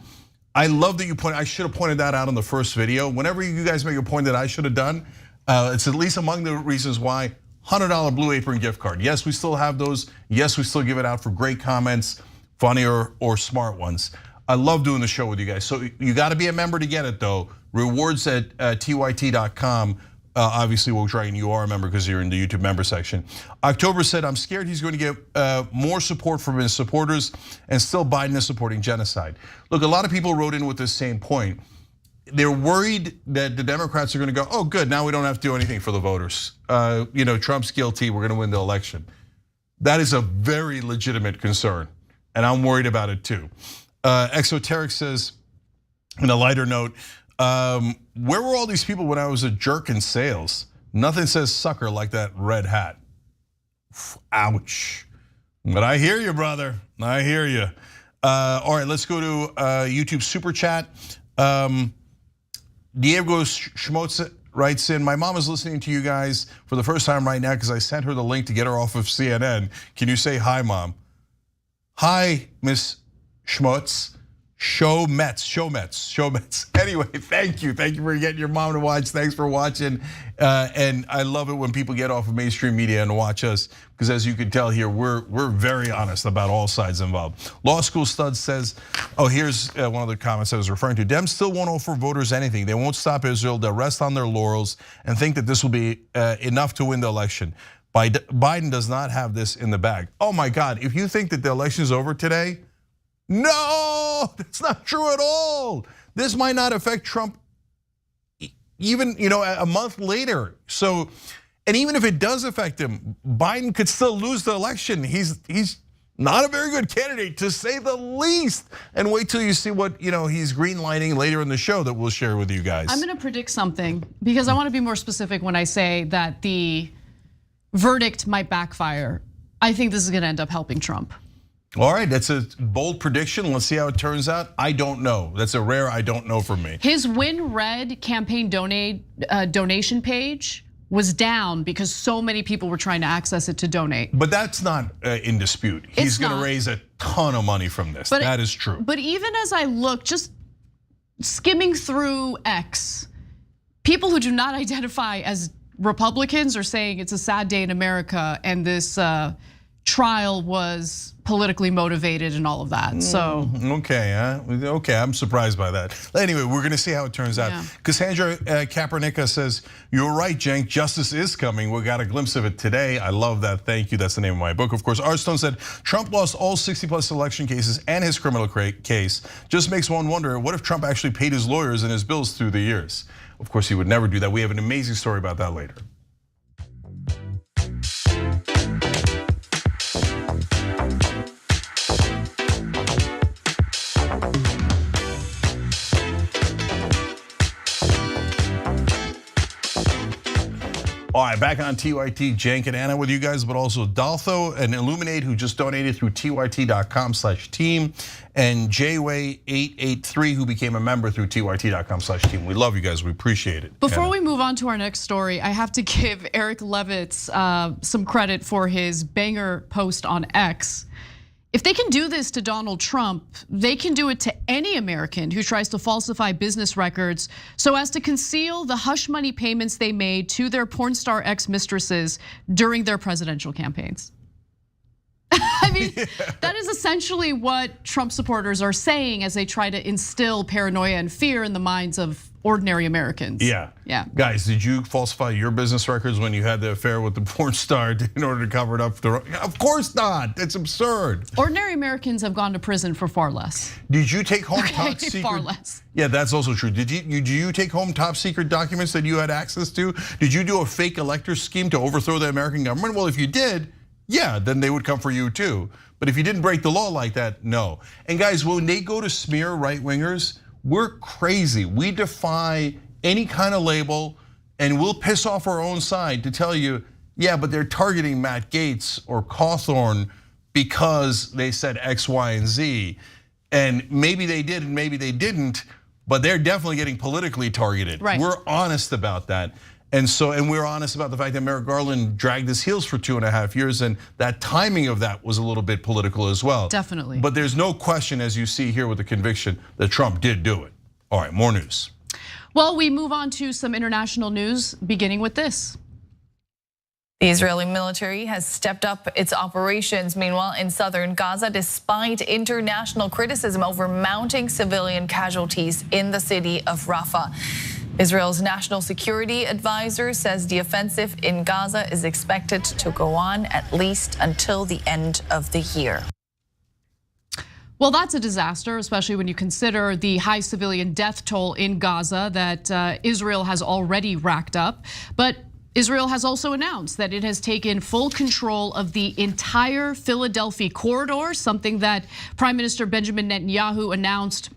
I love that you pointed, I should have pointed that out in the first video. Whenever you guys make a point that I should have done, it's at least among the reasons why. $100 Blue Apron gift card. Yes, we still have those. Yes, we still give it out for great comments, funny or smart ones. I love doing the show with you guys. So you gotta be a member to get it though. Rewards at tyt.com. Obviously, Woke Dragon, you are a member because you're in the YouTube member section. October said, I'm scared he's going to get more support from his supporters and still Biden is supporting genocide. Look, a lot of people wrote in with this same point. They're worried that the Democrats are going to go, oh good, now we don't have to do anything for the voters. Trump's guilty, we're going to win the election. That is a very legitimate concern and I'm worried about it too. Exoteric says, in a lighter note, where were all these people when I was a jerk in sales? Nothing says sucker like that red hat. Ouch. But I hear you, brother. I hear you. All right, let's go to YouTube Super Chat. Diego Schmotz writes in, my mom is listening to you guys for the first time right now because I sent her the link to get her off of CNN. Can you say hi, Mom? Hi, Miss Schmutz. Show Mets. Anyway, thank you for getting your mom to watch. Thanks for watching. And I love it when people get off of mainstream media and watch us, because as you can tell here, we're very honest about all sides involved. Law School Stud says, oh, here's one of the comments I was referring to. Dems still won't offer voters anything. They won't stop Israel. They'll rest on their laurels and think that this will be enough to win the election. Biden does not have this in the bag. Oh my God, if you think that the election is over today, no, that's not true at all. This might not affect Trump even a month later. So, and even if it does affect him, Biden could still lose the election. He's not a very good candidate, to say the least. And wait till you see what he's greenlighting later in the show that we'll share with you guys. I'm going to predict something because I want to be more specific when I say that the verdict might backfire. I think this is going to end up helping Trump. All right, that's a bold prediction. Let's see how it turns out. I don't know. That's a rare I don't know from me. His Win Red campaign donation page was down because so many people were trying to access it to donate. But that's not in dispute. He's going to raise a ton of money from this. That is true. But even as I look, just skimming through X, people who do not identify as Republicans are saying it's a sad day in America and this trial was politically motivated and all of that. So okay, I'm surprised by that. Anyway, we're going to see how it turns out. Yeah. Cassandra Kapernicka says, you're right, Cenk, justice is coming. We got a glimpse of it today. I love that. Thank you. That's the name of my book. Of course, Artstone said Trump lost all 60+ election cases and his criminal case. Just makes one wonder, what if Trump actually paid his lawyers and his bills through the years? Of course, he would never do that. We have an amazing story about that later. All right, back on TYT, Cenk and Anna with you guys, but also Daltho and Illuminate, who just donated through tyt.com/team, and JWay883, who became a member through tyt.com/team. We love you guys, we appreciate it. Before we move on to our next story, I have to give Eric Levitz some credit for his banger post on X. If they can do this to Donald Trump, they can do it to any American who tries to falsify business records so as to conceal the hush money payments they made to their porn star ex-mistresses during their presidential campaigns. I mean, that is essentially what Trump supporters are saying as they try to instill paranoia and fear in the minds of ordinary Americans. Yeah. Guys, did you falsify your business records when you had the affair with the porn star in order to cover it up? Of course not. It's absurd. Ordinary Americans have gone to prison for far less. Did you take home top secret? Far less. Yeah, that's also true. Did you take home top secret documents that you had access to? Did you do a fake elector scheme to overthrow the American government? Well, if you did, yeah, then they would come for you too. But if you didn't break the law like that, no. And guys, when they go to smear right-wingers, we're crazy. We defy any kind of label, and we'll piss off our own side to tell you, yeah, but they're targeting Matt Gaetz or Cawthorn because they said X, Y, and Z. And maybe they did and maybe they didn't, but they're definitely getting politically targeted. Right. We're honest about that. And we're honest about the fact that Merrick Garland dragged his heels for 2.5 years, and that timing of that was a little bit political as well. Definitely. But there's no question, as you see here with the conviction, that Trump did do it. All right, more news. Well, we move on to some international news, beginning with this. The Israeli military has stepped up its operations, meanwhile, in southern Gaza, despite international criticism over mounting civilian casualties in the city of Rafah. Israel's national security advisor says the offensive in Gaza is expected to go on at least until the end of the year. Well, that's a disaster, especially when you consider the high civilian death toll in Gaza that Israel has already racked up. But Israel has also announced that it has taken full control of the entire Philadelphia corridor, something that Prime Minister Benjamin Netanyahu announced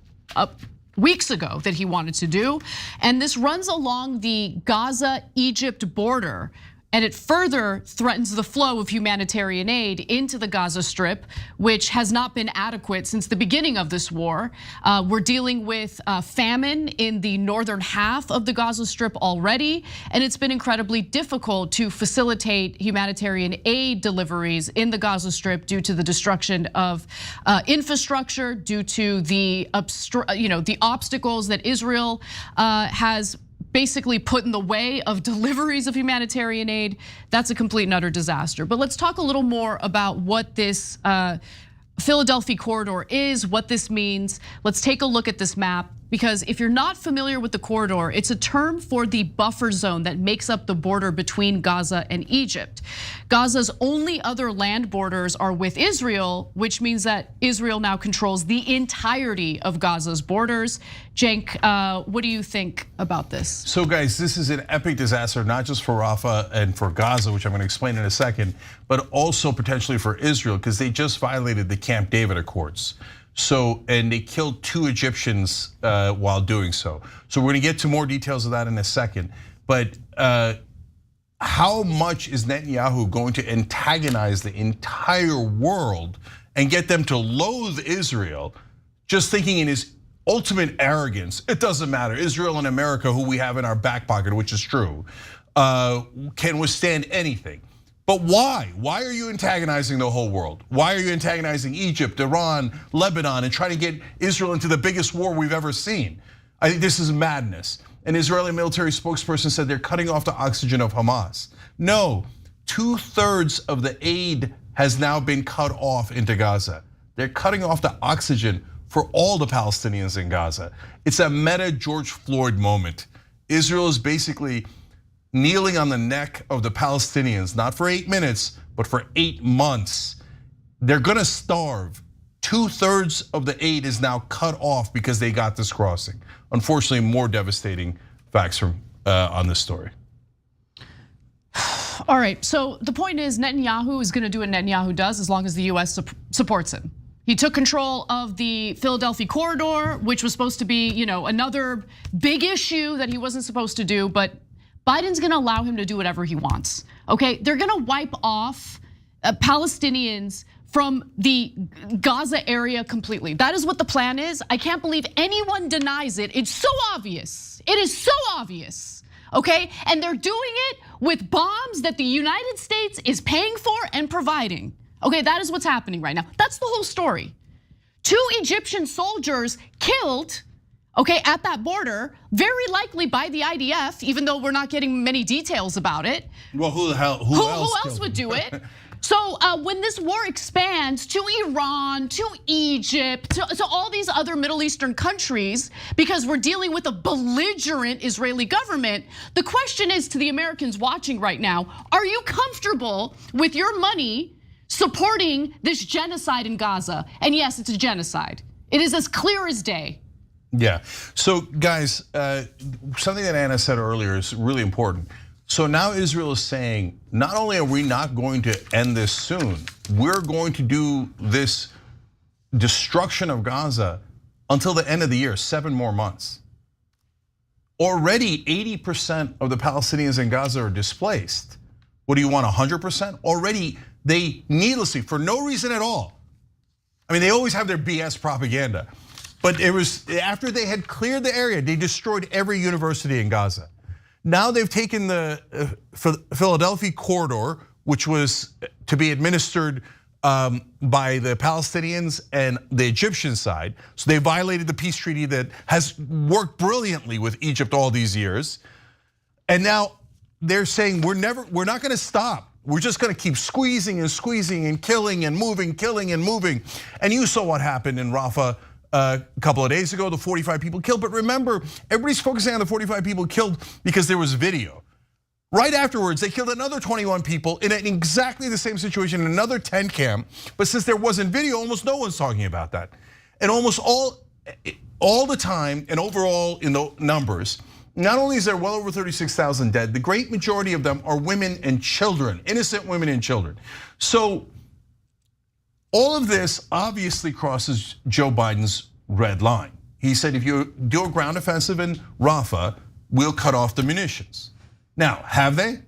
weeks ago that he wanted to do. And this runs along the Gaza-Egypt border. and it further threatens the flow of humanitarian aid into the Gaza Strip, which has not been adequate since the beginning of this war. We're dealing with famine in the northern half of the Gaza Strip already, and it's been incredibly difficult to facilitate humanitarian aid deliveries in the Gaza Strip due to the destruction of infrastructure, due to the obstacles that Israel has basically put in the way of deliveries of humanitarian aid. That's a complete and utter disaster. But let's talk a little more about what this Philadelphia corridor is, what this means. Let's take a look at this map, because if you're not familiar with the corridor, it's a term for the buffer zone that makes up the border between Gaza and Egypt. Gaza's only other land borders are with Israel, which means that Israel now controls the entirety of Gaza's borders. Cenk, what do you think about this? So guys, this is an epic disaster, not just for Rafah and for Gaza, which I'm gonna explain in a second, but also potentially for Israel, because they just violated the Camp David Accords. And they killed 2 Egyptians while doing so. So we're gonna get to more details of that in a second. But how much is Netanyahu going to antagonize the entire world and get them to loathe Israel, just thinking in his ultimate arrogance, it doesn't matter, Israel and America, who we have in our back pocket, which is true, can withstand anything. But why? Why are you antagonizing the whole world? Why are you antagonizing Egypt, Iran, Lebanon, and trying to get Israel into the biggest war we've ever seen? I think this is madness. An Israeli military spokesperson said they're cutting off the oxygen of Hamas. No, 2/3 of the aid has now been cut off into Gaza. They're cutting off the oxygen for all the Palestinians in Gaza. It's a meta George Floyd moment. Israel is basically kneeling on the neck of the Palestinians, not for 8 minutes, but for 8 months. They're gonna starve. 2/3 of the aid is now cut off because they got this crossing. Unfortunately, more devastating facts from on this story. All right, so the point is Netanyahu is gonna do what Netanyahu does as long as the US supports him. He took control of the Philadelphia corridor, which was supposed to be, another big issue that he wasn't supposed to do, but Biden's gonna allow him to do whatever he wants, okay? They're gonna wipe off Palestinians from the Gaza area completely. That is what the plan is. I can't believe anyone denies it. It's so obvious. It is so obvious, okay? And they're doing it with bombs that the United States is paying for and providing. Okay, that is what's happening right now. That's the whole story. 2 Egyptian soldiers killed, okay, at that border, very likely by the IDF, even though we're not getting many details about it. Well, who else would do it? So when this war expands to Iran, to Egypt, to all these other Middle Eastern countries, because we're dealing with a belligerent Israeli government, the question is to the Americans watching right now, are you comfortable with your money supporting this genocide in Gaza? And yes, it's a genocide. It is as clear as day. Yeah, so guys, something that Anna said earlier is really important. So now Israel is saying, not only are we not going to end this soon, we're going to do this destruction of Gaza until the end of the year, 7 more months. Already 80% of the Palestinians in Gaza are displaced. What do you want, 100%? Already they needlessly, for no reason at all. I mean, they always have their BS propaganda. But it was after they had cleared the area, they destroyed every university in Gaza. Now they've taken the Philadelphia corridor, which was to be administered by the Palestinians and the Egyptian side. So they violated the peace treaty that has worked brilliantly with Egypt all these years. And now they're saying we're not gonna stop. We're just gonna keep squeezing and squeezing and killing and moving, killing and moving. And you saw what happened in Rafah a couple of days ago, the 45 people killed. But remember, everybody's focusing on the 45 people killed because there was video. Right afterwards, they killed another 21 people in exactly the same situation in another tent camp. But since there wasn't video, almost no one's talking about that. And almost all the time, and overall in the numbers, not only is there well over 36,000 dead, the great majority of them are women and children, innocent women and children. So all of this obviously crosses Joe Biden's red line. He said, if you do a ground offensive in Rafah, we'll cut off the munitions. Now, have they?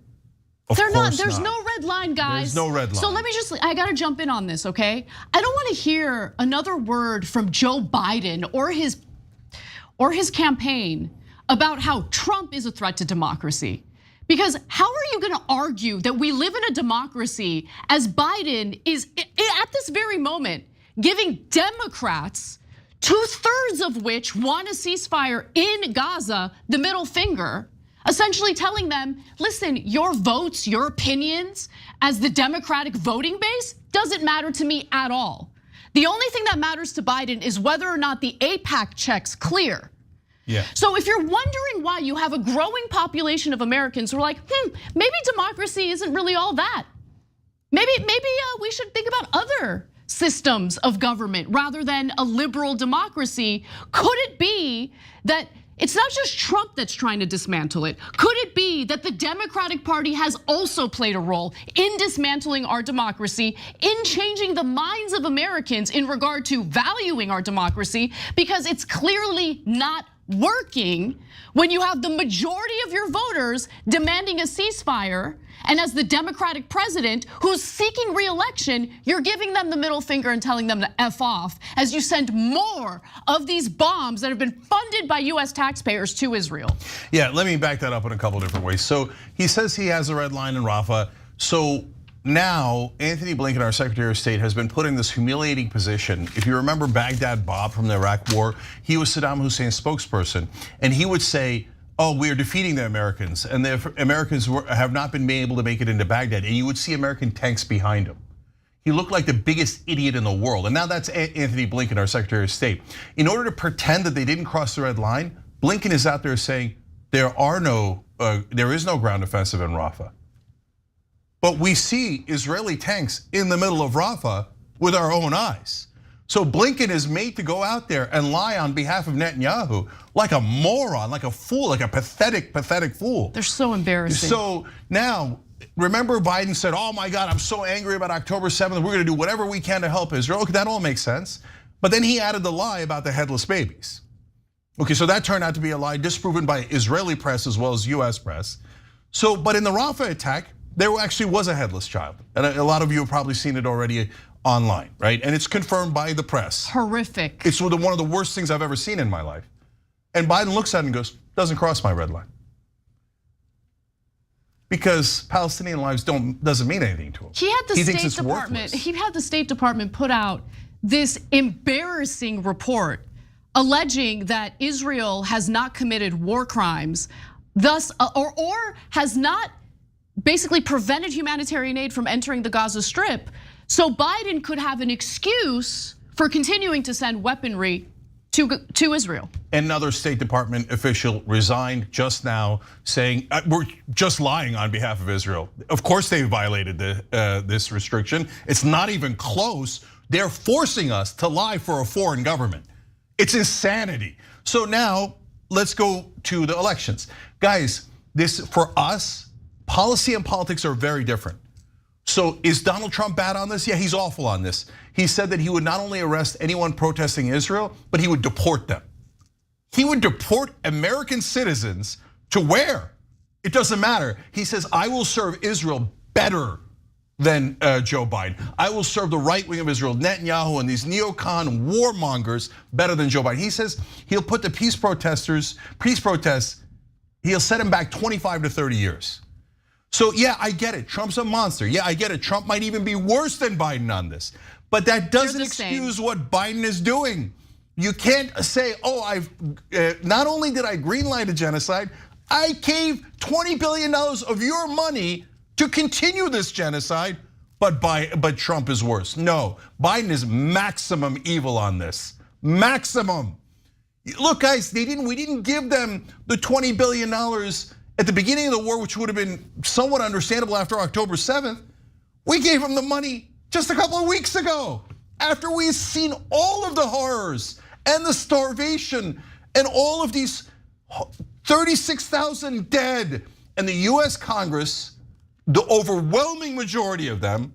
Of They're not. course There's not. no red line, guys. There's no red line. So let me I gotta jump in on this, okay? I don't want to hear another word from Joe Biden or his campaign about how Trump is a threat to democracy. Because how are you gonna argue that we live in a democracy as Biden is at this very moment giving Democrats, 2/3 of which want a ceasefire in Gaza, the middle finger, essentially telling them, listen, your votes, your opinions as the Democratic voting base doesn't matter to me at all. The only thing that matters to Biden is whether or not the AIPAC checks clear. Yeah. So if you're wondering why you have a growing population of Americans who are like, maybe democracy isn't really all that. Maybe we should think about other systems of government rather than a liberal democracy. Could it be that it's not just Trump that's trying to dismantle it? Could it be that the Democratic Party has also played a role in dismantling our democracy, in changing the minds of Americans in regard to valuing our democracy, because it's clearly not working when you have the majority of your voters demanding a ceasefire, and as the Democratic president who's seeking re-election, you're giving them the middle finger and telling them to F off as you send more of these bombs that have been funded by US taxpayers to Israel. Yeah, let me back that up in a couple different ways. So he says he has a red line in Rafah. So now Anthony Blinken, our Secretary of State, has been put in this humiliating position. If you remember Baghdad Bob from the Iraq War, he was Saddam Hussein's spokesperson, and he would say, oh, we are defeating the Americans, and the Americans have not been able to make it into Baghdad, and you would see American tanks behind him. He looked like the biggest idiot in the world, and now that's Anthony Blinken, our Secretary of State. In order to pretend that they didn't cross the red line, Blinken is out there saying there is no ground offensive in Rafah. But we see Israeli tanks in the middle of Rafah with our own eyes. So Blinken is made to go out there and lie on behalf of Netanyahu like a moron, like a fool, like a pathetic fool. They're so embarrassing. So now, remember Biden said, oh my God, I'm so angry about October 7th. We're gonna do whatever we can to help Israel. Okay, that all makes sense. But then he added the lie about the headless babies. Okay, so that turned out to be a lie disproven by Israeli press as well as US press. So, but in the Rafah attack, there actually was a headless child. And a lot of you have probably seen it already online, right? And it's confirmed by the press. Horrific. It's one of the worst things I've ever seen in my life. And Biden looks at it and goes, doesn't cross my red line. Because Palestinian lives doesn't mean anything to him. He had the thinks State it's Department. worthless. He had the State Department put out this embarrassing report alleging that Israel has not committed war crimes, thus or has not basically prevented humanitarian aid from entering the Gaza Strip. So Biden could have an excuse for continuing to send weaponry to Israel. Another State Department official resigned just now, saying we're just lying on behalf of Israel. Of course, they violated this restriction. It's not even close. They're forcing us to lie for a foreign government. It's insanity. So now let's go to the elections, guys. This for us, policy and politics are very different. So is Donald Trump bad on this? Yeah, he's awful on this. He said that he would not only arrest anyone protesting Israel, but he would deport them. He would deport American citizens to where? It doesn't matter. He says, I will serve Israel better than Joe Biden. I will serve the right wing of Israel, Netanyahu and these neocon warmongers better than Joe Biden. He says he'll put the peace protests, he'll set him back 25 to 30 years. So yeah, I get it. Trump's a monster. Yeah, I get it. Trump might even be worse than Biden on this. But that doesn't excuse what Biden is doing. You can't say, oh, not only did I greenlight a genocide, I gave $20 billion of your money to continue this genocide, but Trump is worse. No, Biden is maximum evil on this. Maximum. Look, guys, we didn't give them the $20 billion at the beginning of the war, which would have been somewhat understandable after October 7th. We gave them the money just a couple of weeks ago, after we've seen all of the horrors and the starvation and all of these 36,000 dead. And the US Congress, the overwhelming majority of them,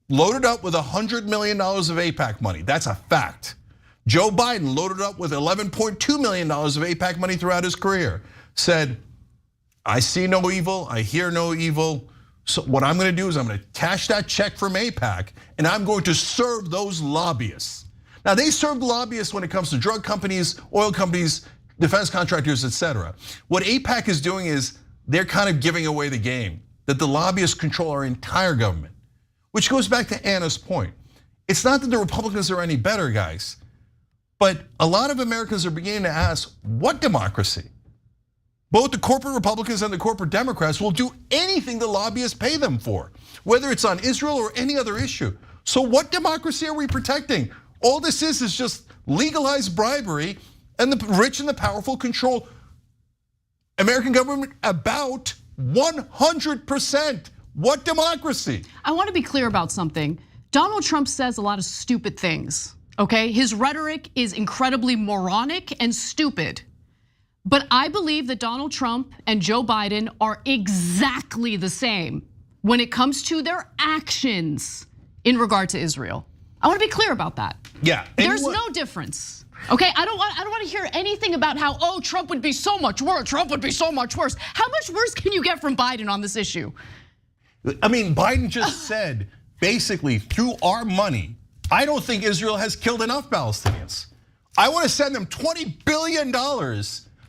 loaded up with $100 million of AIPAC money. That's a fact. Joe Biden loaded up with $11.2 million of AIPAC money throughout his career. Said, I see no evil, I hear no evil. So what I'm gonna do is I'm gonna cash that check from AIPAC and I'm going to serve those lobbyists. Now they serve lobbyists when it comes to drug companies, oil companies, defense contractors, etc. What AIPAC is doing is they're kind of giving away the game, that the lobbyists control our entire government, which goes back to Anna's point. It's not that the Republicans are any better, guys, but a lot of Americans are beginning to ask, what democracy? Both the corporate Republicans and the corporate Democrats will do anything the lobbyists pay them for, whether it's on Israel or any other issue. So what democracy are we protecting? All this is just legalized bribery, and the rich and the powerful control American government about 100%. What democracy? I want to be clear about something. Donald Trump says a lot of stupid things, okay? His rhetoric is incredibly moronic and stupid. But I believe that Donald Trump and Joe Biden are exactly the same when it comes to their actions in regard to Israel. I want to be clear about that. Yeah. There's no difference. Okay, I don't want to hear anything about how Trump would be so much worse. Trump would be so much worse. How much worse can you get from Biden on this issue? I mean, Biden just said basically through our money, I don't think Israel has killed enough Palestinians. I want to send them $20 billion.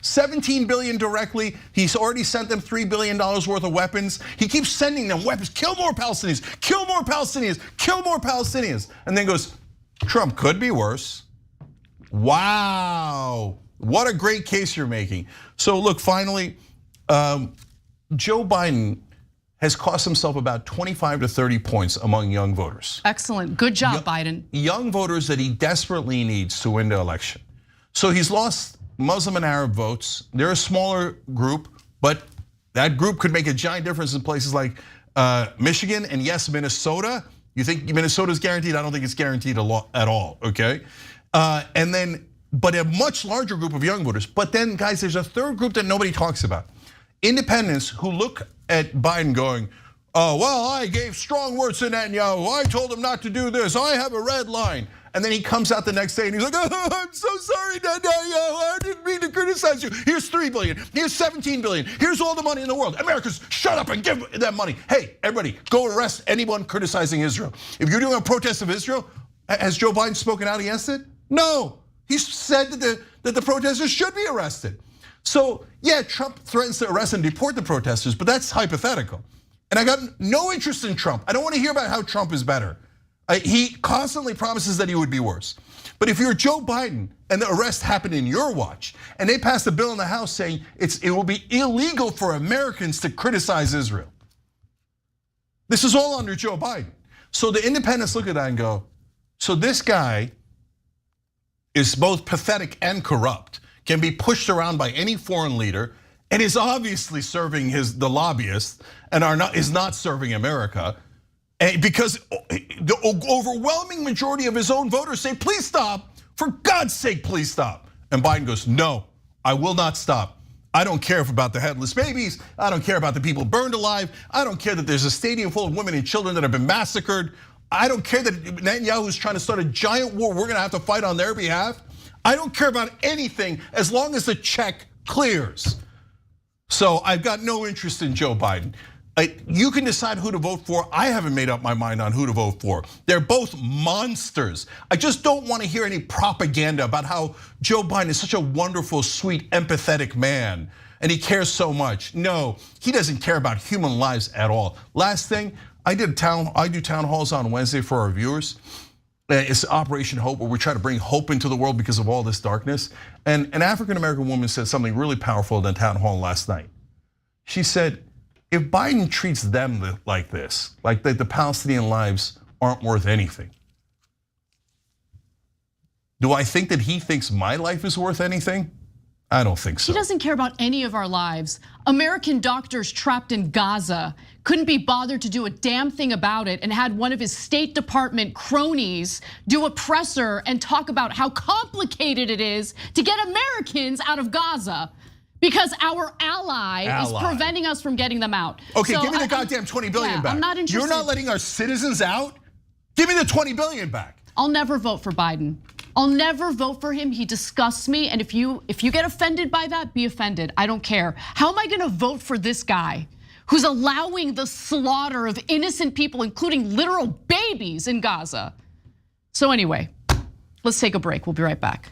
17 billion directly. He's already sent them $3 billion worth of weapons. He keeps sending them weapons. Kill more Palestinians, kill more Palestinians, kill more Palestinians. And then goes, Trump could be worse. Wow, what a great case you're making. So look, finally, Joe Biden has cost himself about 25 to 30 points among young voters. Excellent, good job, Biden. Young voters that he desperately needs to win the election. So he's lost Muslim and Arab votes. They're a smaller group, but that group could make a giant difference in places like Michigan and yes, Minnesota. You think Minnesota's guaranteed? I don't think it's guaranteed at all, okay? And then, but a much larger group of young voters. But then guys, there's a third group that nobody talks about. Independents who look at Biden going, oh, well, I gave strong words to Netanyahu. I told him not to do this. I have a red line. And then he comes out the next day and he's like, oh, I'm so sorry, Netanyahu. I didn't mean to criticize you. Here's 3 billion, here's 17 billion. Here's all the money in the world. Americans, shut up and give that money. Hey, everybody, go arrest anyone criticizing Israel. If you're doing a protest of Israel, has Joe Biden spoken out against it? No, he said that the protesters should be arrested. So yeah, Trump threatens to arrest and deport the protesters, but that's hypothetical. And I got no interest in Trump. I don't want to hear about how Trump is better. He constantly promises that he would be worse. But if you're Joe Biden and the arrest happened in your watch, and they passed a bill in the House saying it will be illegal for Americans to criticize Israel. This is all under Joe Biden. So the independents look at that and go, so this guy is both pathetic and corrupt, can be pushed around by any foreign leader, and is obviously serving the lobbyists and is not serving America. Because the overwhelming majority of his own voters say, please stop, for God's sake, please stop. And Biden goes, no, I will not stop. I don't care about the headless babies. I don't care about the people burned alive. I don't care that there's a stadium full of women and children that have been massacred. I don't care that Netanyahu is trying to start a giant war we're gonna have to fight on their behalf. I don't care about anything as long as the check clears. So I've got no interest in Joe Biden. You can decide who to vote for. I haven't made up my mind on who to vote for. They're both monsters. I just don't want to hear any propaganda about how Joe Biden is such a wonderful, sweet, empathetic man, and he cares so much. No, he doesn't care about human lives at all. Last thing, I do town halls on Wednesday for our viewers. It's Operation Hope, where we try to bring hope into the world because of all this darkness. And an African-American woman said something really powerful in the town hall last night. She said, if Biden treats them like this, like the Palestinian lives aren't worth anything, do I think that he thinks my life is worth anything? I don't think so. He doesn't care about any of our lives. American doctors trapped in Gaza couldn't be bothered to do a damn thing about it and had one of his State Department cronies do a presser and talk about how complicated it is to get Americans out of Gaza. Because our ally is preventing us from getting them out. Okay, so give me the goddamn 20 billion back. I'm not interested. You're not letting our citizens out? Give me the 20 billion back. I'll never vote for Biden. I'll never vote for him. He disgusts me. And if you get offended by that, be offended. I don't care. How am I gonna vote for this guy who's allowing the slaughter of innocent people, including literal babies in Gaza? So anyway, let's take a break. We'll be right back.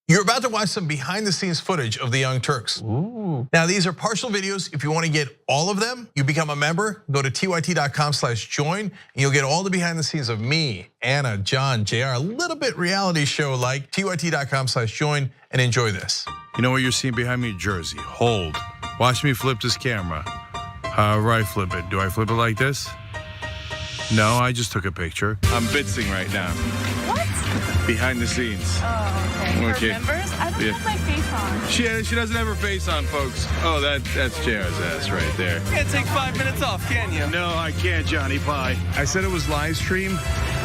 You're about to watch some behind the scenes footage of the Young Turks. Ooh. Now, these are partial videos. If you want to get all of them, you become a member, go to tyt.com/join, and you'll get all the behind the scenes of me, Anna, John, JR, a little bit reality show like. tyt.com/join and enjoy this. You know what you're seeing behind me? Jersey. Hold. Watch me flip this camera. However I flip it. Do I flip it like this? No, I just took a picture. I'm bitzing right now. What? Behind the scenes. Oh, okay. For members? I don't have my face on. She doesn't have her face on, folks. Oh, that's JR's ass right there. You can't take 5 minutes off, can you? No, I can't, Johnny Pie. I said it was live stream,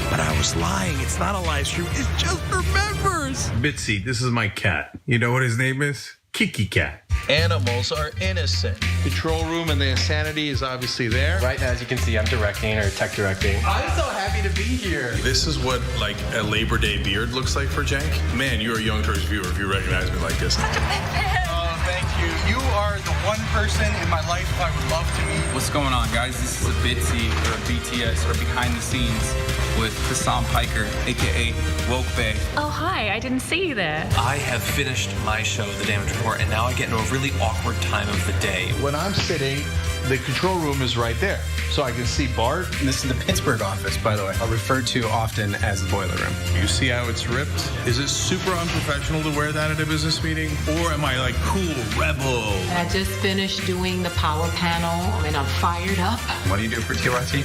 but I was lying. It's not a live stream. It's just for members. Bitsy, this is my cat. You know what his name is? Kiki Cat. Animals are innocent. Control room and the insanity is obviously there. Right now, as you can see, I'm directing or tech directing. I'm so happy to be here. This is what like a Labor Day beard looks like for Cenk. Man, you're a Young Turks viewer if you recognize me like this. Such a big fan. Oh, thank you. You are the one person in my life I would love to meet. What's going on, guys? This is a Bitsy or a BTS or behind the scenes with Hassan Piker, aka Woke Bay. Oh, hi. I didn't see you there. I have finished my show, The Damage Report, and now I get into a really awkward time of the day. When I'm sitting, the control room is right there. So I can see Bart. This is the Pittsburgh office, by the way. Referred to often as the boiler room. You see how it's ripped? Is it super unprofessional to wear that at a business meeting? Or am I like cool, rebel? I just finished doing the power panel and I'm fired up. What do you do for TYT?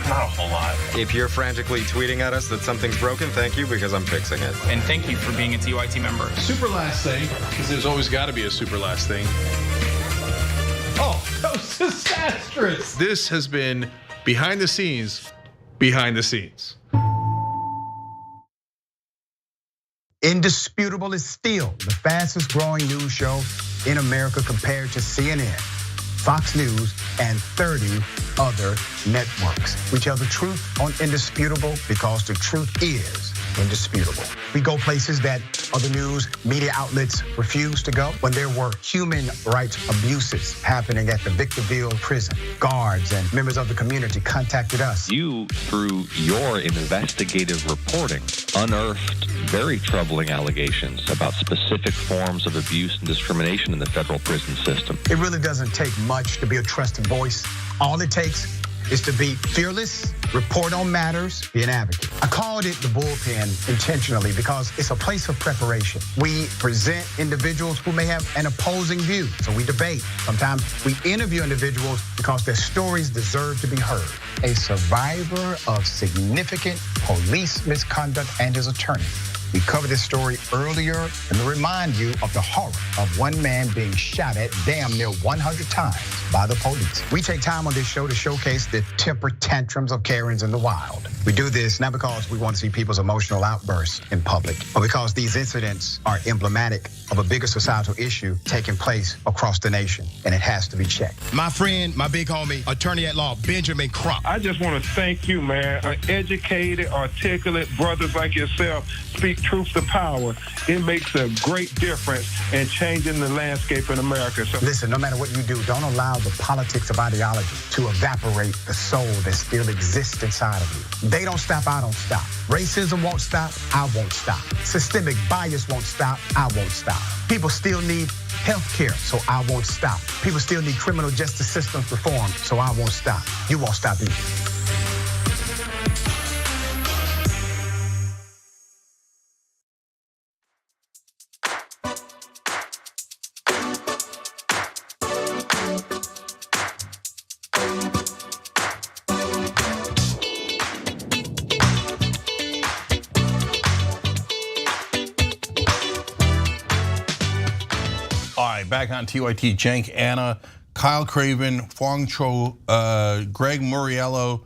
Not a whole lot. If you're frantically tweeting at us that something's broken, thank you, because I'm fixing it. And thank you for being a TYT member. Super last thing, because there's always got to be a super last thing. Oh, that was disastrous. This has been behind the scenes, behind the scenes. Indisputable is still the fastest growing news show in America compared to CNN, Fox News, and 30 other networks. We tell the truth on Indisputable because the truth is indisputable. We go places that other news media outlets refuse to go. When there were human rights abuses happening at the Victorville prison, guards and members of the community contacted us. You, through your investigative reporting, unearthed very troubling allegations about specific forms of abuse and discrimination in the federal prison system. It really doesn't take much to be a trusted voice. All it takes is to be fearless, report on matters, be an advocate. I called it the bullpen intentionally because it's a place of preparation. We present individuals who may have an opposing view, so we debate. Sometimes we interview individuals because their stories deserve to be heard. A survivor of significant police misconduct and his attorney. We covered this story earlier and to remind you of the horror of one man being shot at damn near 100 times by the police. We take time on this show to showcase the temper tantrums of Karens in the wild. We do this not because we want to see people's emotional outbursts in public, but because these incidents are emblematic of a bigger societal issue taking place across the nation, and it has to be checked. My friend, my big homie, attorney at law, Benjamin Crump. I just want to thank you, man. Educated, articulate brothers like yourself speak truth to power. It makes a great difference in changing the landscape in America. So listen, no matter what you do, don't allow the politics of ideology to evaporate the soul that still exists inside of you. They don't stop, I don't stop. Racism won't stop, I won't stop. Systemic bias won't stop, I won't stop. People still need health care, so I won't stop. People still need criminal justice systems reform, so I won't stop. You won't stop either. Back on TYT, Cenk, Anna, Kyle Craven, Fong Cho, Greg Muriello,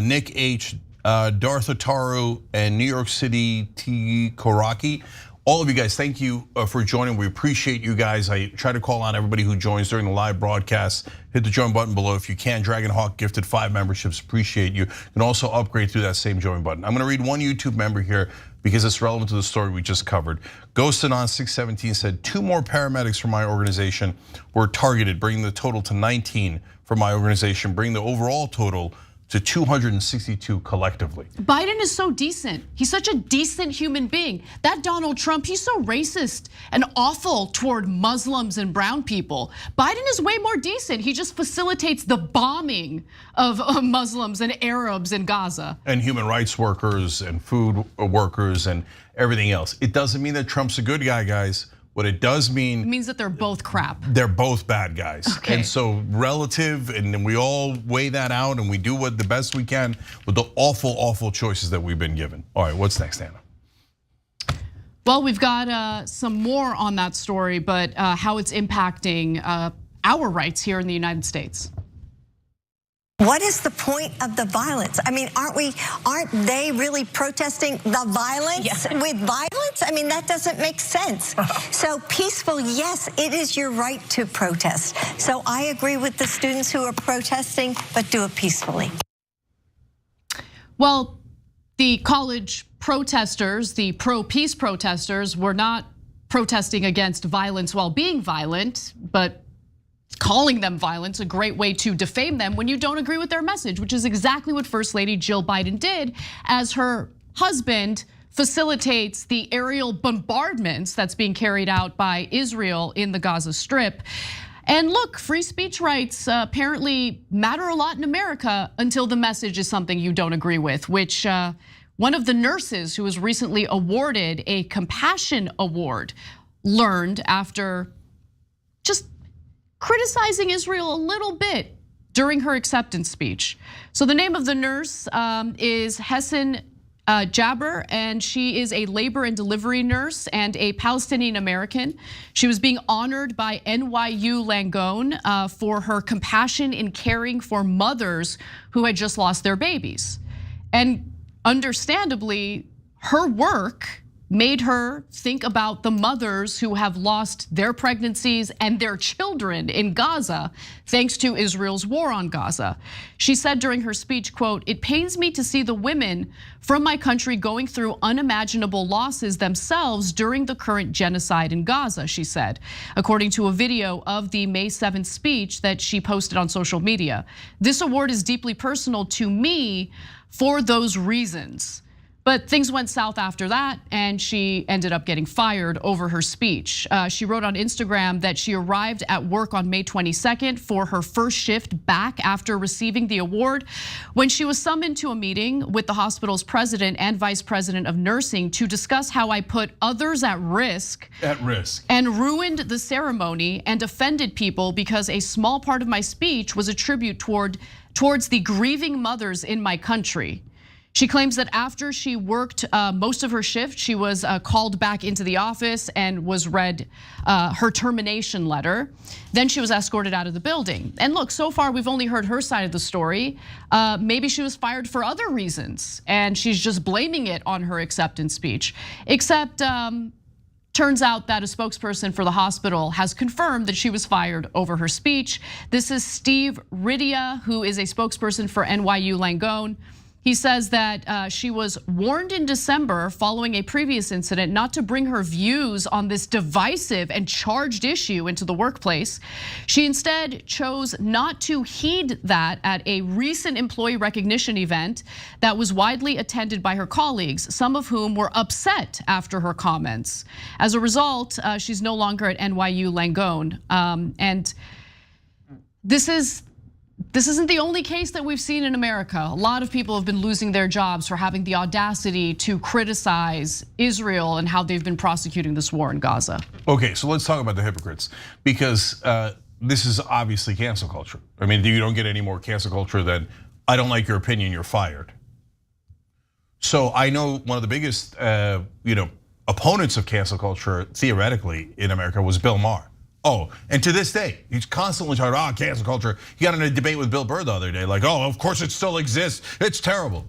Nick H, Darth Ataru, and New York City T. Koraki. All of you guys, thank you for joining. We appreciate you guys. I try to call on everybody who joins during the live broadcast. Hit the join button below if you can. Dragon Hawk gifted 5 memberships. Appreciate you. You can also upgrade through that same join button. I'm going to read one YouTube member here because it's relevant to the story we just covered. Ghostanon 617 said 2 more paramedics from my organization were targeted, bringing the total to 19 for my organization, bringing the overall total to 262 collectively. Biden is so decent. He's such a decent human being. That Donald Trump, he's so racist and awful toward Muslims and brown people. Biden is way more decent. He just facilitates the bombing of Muslims and Arabs in Gaza. And human rights workers and food workers and everything else. It doesn't mean that Trump's a good guy, guys. What it does mean, it means that they're both crap. They're both bad guys. Okay. And so relative, and then we all weigh that out and we do what the best we can with the awful, awful choices that we've been given. All right, what's next, Anna? Well, we've got some more on that story, but how it's impacting our rights here in the United States. What is the point of the violence? I mean, aren't they really protesting the violence with violence? I mean, that doesn't make sense. So peaceful, yes, it is your right to protest. So I agree with the students who are protesting, but do it peacefully. Well, the college protesters, the pro-peace protesters, were not protesting against violence while being violent, but calling them violence, a great way to defame them when you don't agree with their message, which is exactly what First Lady Jill Biden did as her husband facilitates the aerial bombardments that's being carried out by Israel in the Gaza Strip. And look, free speech rights apparently matter a lot in America until the message is something you don't agree with, which one of the nurses who was recently awarded a Compassion Award learned after just criticizing Israel a little bit during her acceptance speech. So the name of the nurse is Hessan Jabber, and she is a labor and delivery nurse and a Palestinian American. She was being honored by NYU Langone for her compassion in caring for mothers who had just lost their babies. And understandably, her work made her think about the mothers who have lost their pregnancies and their children in Gaza, thanks to Israel's war on Gaza. She said during her speech, quote, "It pains me to see the women from my country going through unimaginable losses themselves during the current genocide in Gaza," she said, according to a video of the May 7th speech that she posted on social media. "This award is deeply personal to me for those reasons." But things went south after that, and she ended up getting fired over her speech. She wrote on Instagram that she arrived at work on May 22nd for her first shift back after receiving the award, when she was summoned to a meeting with the hospital's president and vice president of nursing to discuss how I put others at risk. And ruined the ceremony and offended people because a small part of my speech was a tribute towards the grieving mothers in my country. She claims that after she worked most of her shift, she was called back into the office and was read her termination letter. Then she was escorted out of the building. And look, so far we've only heard her side of the story. Maybe she was fired for other reasons and she's just blaming it on her acceptance speech. Except turns out that a spokesperson for the hospital has confirmed that she was fired over her speech. This is Steve Ridia, who is a spokesperson for NYU Langone. He says that she was warned in December following a previous incident not to bring her views on this divisive and charged issue into the workplace. She instead chose not to heed that at a recent employee recognition event that was widely attended by her colleagues, some of whom were upset after her comments. As a result, she's no longer at NYU Langone. And this isn't the only case that we've seen in America. A lot of people have been losing their jobs for having the audacity to criticize Israel and how they've been prosecuting this war in Gaza. Okay, so let's talk about the hypocrites, because this is obviously cancel culture. I mean, you don't get any more cancel culture than, I don't like your opinion, you're fired. So I know one of the biggest opponents of cancel culture theoretically in America was Bill Maher. Oh, and to this day, he's constantly talking about cancel culture. He got in a debate with Bill Burr the other day, like, of course it still exists, it's terrible.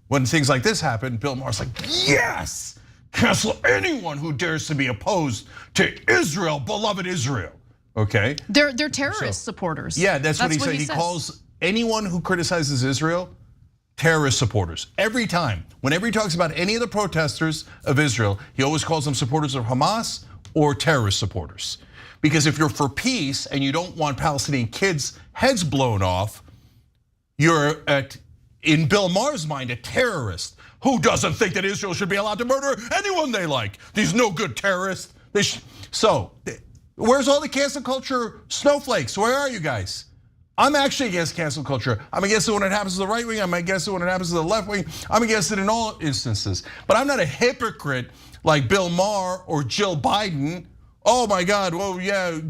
When things like this happen, Bill Maher's like, yes, cancel anyone who dares to be opposed to Israel, beloved Israel. Okay? They're terrorist supporters. Yeah, that's what he said. He says. calls anyone who criticizes Israel terrorist supporters. Every time, whenever he talks about any of the protesters of Israel, he always calls them supporters of Hamas or terrorist supporters. Because if you're for peace and you don't want Palestinian kids' heads blown off, you're, in Bill Maher's mind, a terrorist who doesn't think that Israel should be allowed to murder anyone they like. These no good terrorists. So, where's all the cancel culture snowflakes? Where are you guys? I'm actually against cancel culture. I'm against it when it happens to the right wing. I'm against it when it happens to the left wing. I'm against it in all instances. But I'm not a hypocrite like Bill Maher or Jill Biden. Oh my God, well, yeah,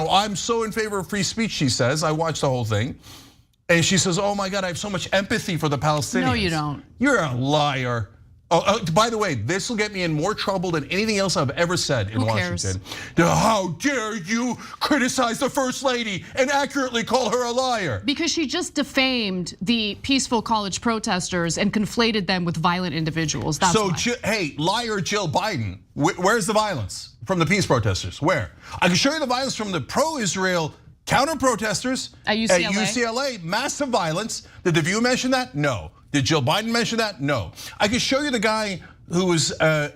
I'm so in favor of free speech, she says. I watched the whole thing. And she says, oh my God, I have so much empathy for the Palestinians. No, you don't. You're a liar. Oh, by the way, this will get me in more trouble than anything else I've ever said in Washington. How dare you criticize the First Lady and accurately call her a liar? Because she just defamed the peaceful college protesters and conflated them with violent individuals. That's why. Hey, liar Jill Biden, where's the violence from the peace protesters? Where? I can show you the violence from the pro-Israel counter-protesters at UCLA. At UCLA, massive violence. Did The View mention that? No. Did Jill Biden mention that? No. I can show you the guy who was a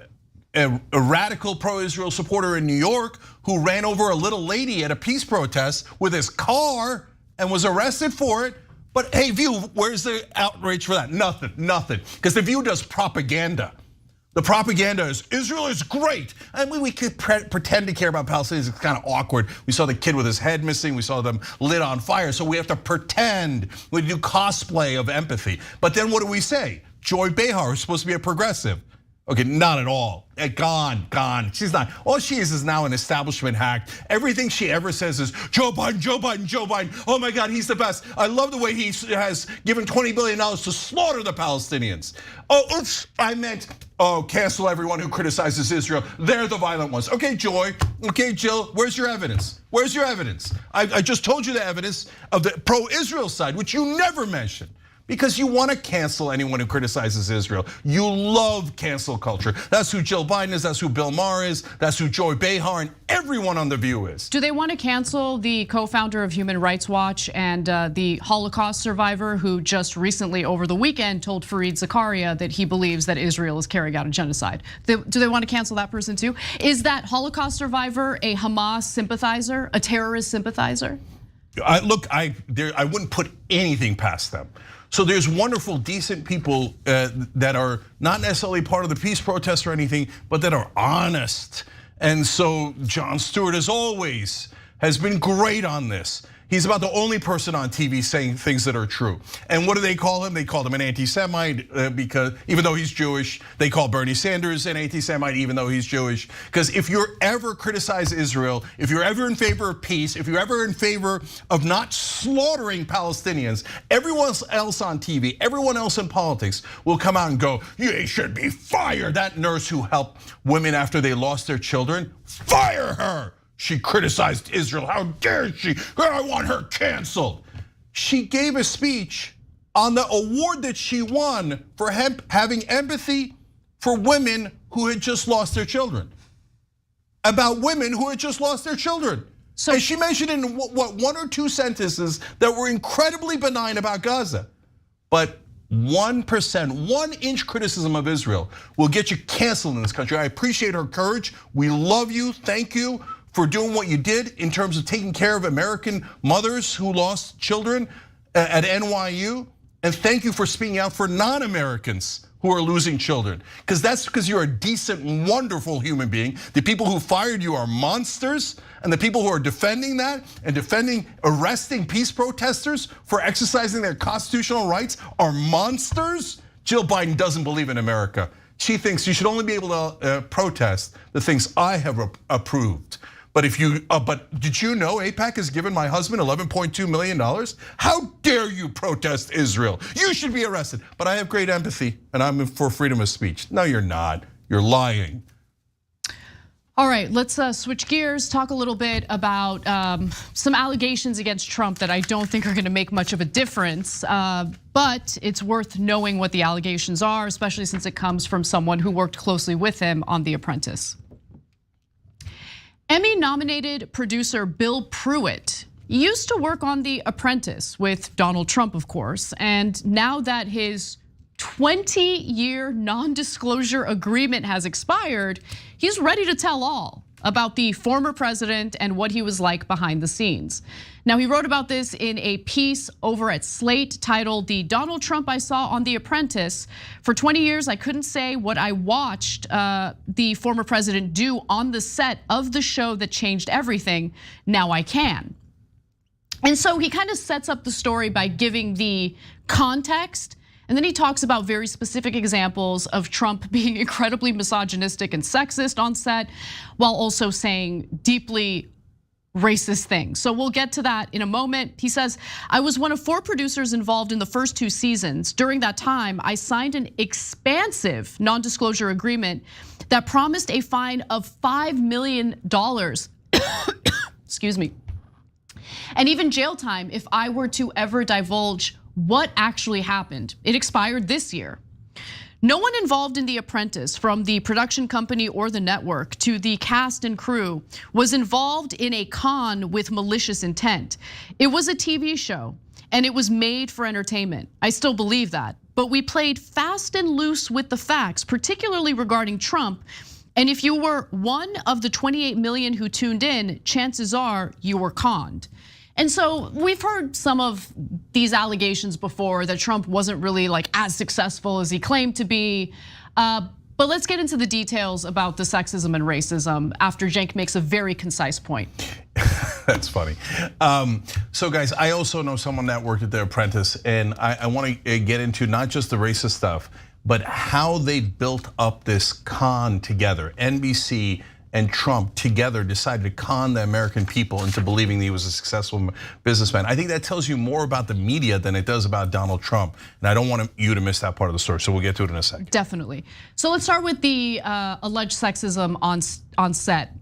radical pro-Israel supporter in New York who ran over a little lady at a peace protest with his car and was arrested for it. But hey, View, where's the outrage for that? Nothing. Because The View does propaganda. The propaganda is Israel is great. I mean, we could pretend to care about Palestinians. It's kind of awkward. We saw the kid with his head missing. We saw them lit on fire. So we have to pretend. We do cosplay of empathy. But then what do we say? Joy Behar is supposed to be a progressive. Okay, not at all. Gone. She's not. All she is now an establishment hack. Everything she ever says is Joe Biden. Oh my God, he's the best. I love the way he has given $20 billion to slaughter the Palestinians. Oh, oops, I meant, cancel everyone who criticizes Israel. They're the violent ones. Okay, Joy. Okay, Jill, where's your evidence? Where's your evidence? I just told you the evidence of the pro-Israel side, which you never mentioned. Because you want to cancel anyone who criticizes Israel. You love cancel culture. That's who Jill Biden is, that's who Bill Maher is, that's who Joy Behar and everyone on The View is. Do they want to cancel the co-founder of Human Rights Watch and the Holocaust survivor who just recently over the weekend told Fareed Zakaria that he believes that Israel is carrying out a genocide? Do they want to cancel that person too? Is that Holocaust survivor a Hamas sympathizer, a terrorist sympathizer? I wouldn't put anything past them. So there's wonderful, decent people that are not necessarily part of the peace protests or anything, but that are honest. And so Jon Stewart, as always, has been great on this. He's about the only person on TV saying things that are true. And what do they call him? They called him an anti-Semite because even though he's Jewish, they call Bernie Sanders an anti-Semite even though he's Jewish. Because if you're ever criticize Israel, if you're ever in favor of peace, if you're ever in favor of not slaughtering Palestinians, everyone else on TV, everyone else in politics will come out and go, you should be fired. That nurse who helped women after they lost their children, fire her. She criticized Israel, how dare she? I want her canceled. She gave a speech on the award that she won for having empathy for women who had just lost their children. About women who had just lost their children. So and she mentioned in what 1 or 2 sentences that were incredibly benign about Gaza. But 1%, 1-inch criticism of Israel will get you canceled in this country. I appreciate her courage. We love you, thank you for doing what you did in terms of taking care of American mothers who lost children at NYU. And thank you for speaking out for non-Americans who are losing children. That's because you're a decent, wonderful human being. The people who fired you are monsters. And the people who are defending that and arresting peace protesters for exercising their constitutional rights are monsters. Jill Biden doesn't believe in America. She thinks you should only be able to protest the things I have approved. But did you know AIPAC has given my husband $11.2 million? How dare you protest Israel? You should be arrested. But I have great empathy and I'm for freedom of speech. No, you're not. You're lying. All right, let's switch gears, talk a little bit about some allegations against Trump that I don't think are gonna make much of a difference, but it's worth knowing what the allegations are, especially since it comes from someone who worked closely with him on The Apprentice. Emmy-nominated producer Bill Pruitt used to work on The Apprentice with Donald Trump, of course, and now that his 20-year non-disclosure agreement has expired, he's ready to tell all about the former president and what he was like behind the scenes. Now, he wrote about this in a piece over at Slate titled "The Donald Trump I Saw on The Apprentice. For 20 years, I couldn't say what I watched the former president do on the set of the show that changed everything. Now I can." And so he kind of sets up the story by giving the context, and then he talks about very specific examples of Trump being incredibly misogynistic and sexist on set, while also saying deeply racist things. So we'll get to that in a moment. He says, "I was one of 4 producers involved in the first 2 seasons. During that time, I signed an expansive non-disclosure agreement that promised a fine of $5 million, excuse me, and even jail time if I were to ever divulge what actually happened. It expired this year. No one involved in The Apprentice, from the production company or the network to the cast and crew, was involved in a con with malicious intent. It was a TV show and it was made for entertainment. I still believe that, but we played fast and loose with the facts, particularly regarding Trump. And if you were one of the 28 million who tuned in, chances are you were conned." And so we've heard some of these allegations before, that Trump wasn't really like as successful as he claimed to be. But let's get into the details about the sexism and racism after Cenk makes a very concise point. That's funny. So guys, I also know someone that worked at The Apprentice, and I want to get into not just the racist stuff, but how they built up this con together. NBC and Trump together decided to con the American people into believing that he was a successful businessman. I think that tells you more about the media than it does about Donald Trump. And I don't want you to miss that part of the story, so we'll get to it in a second. Definitely. So let's start with the alleged sexism on set.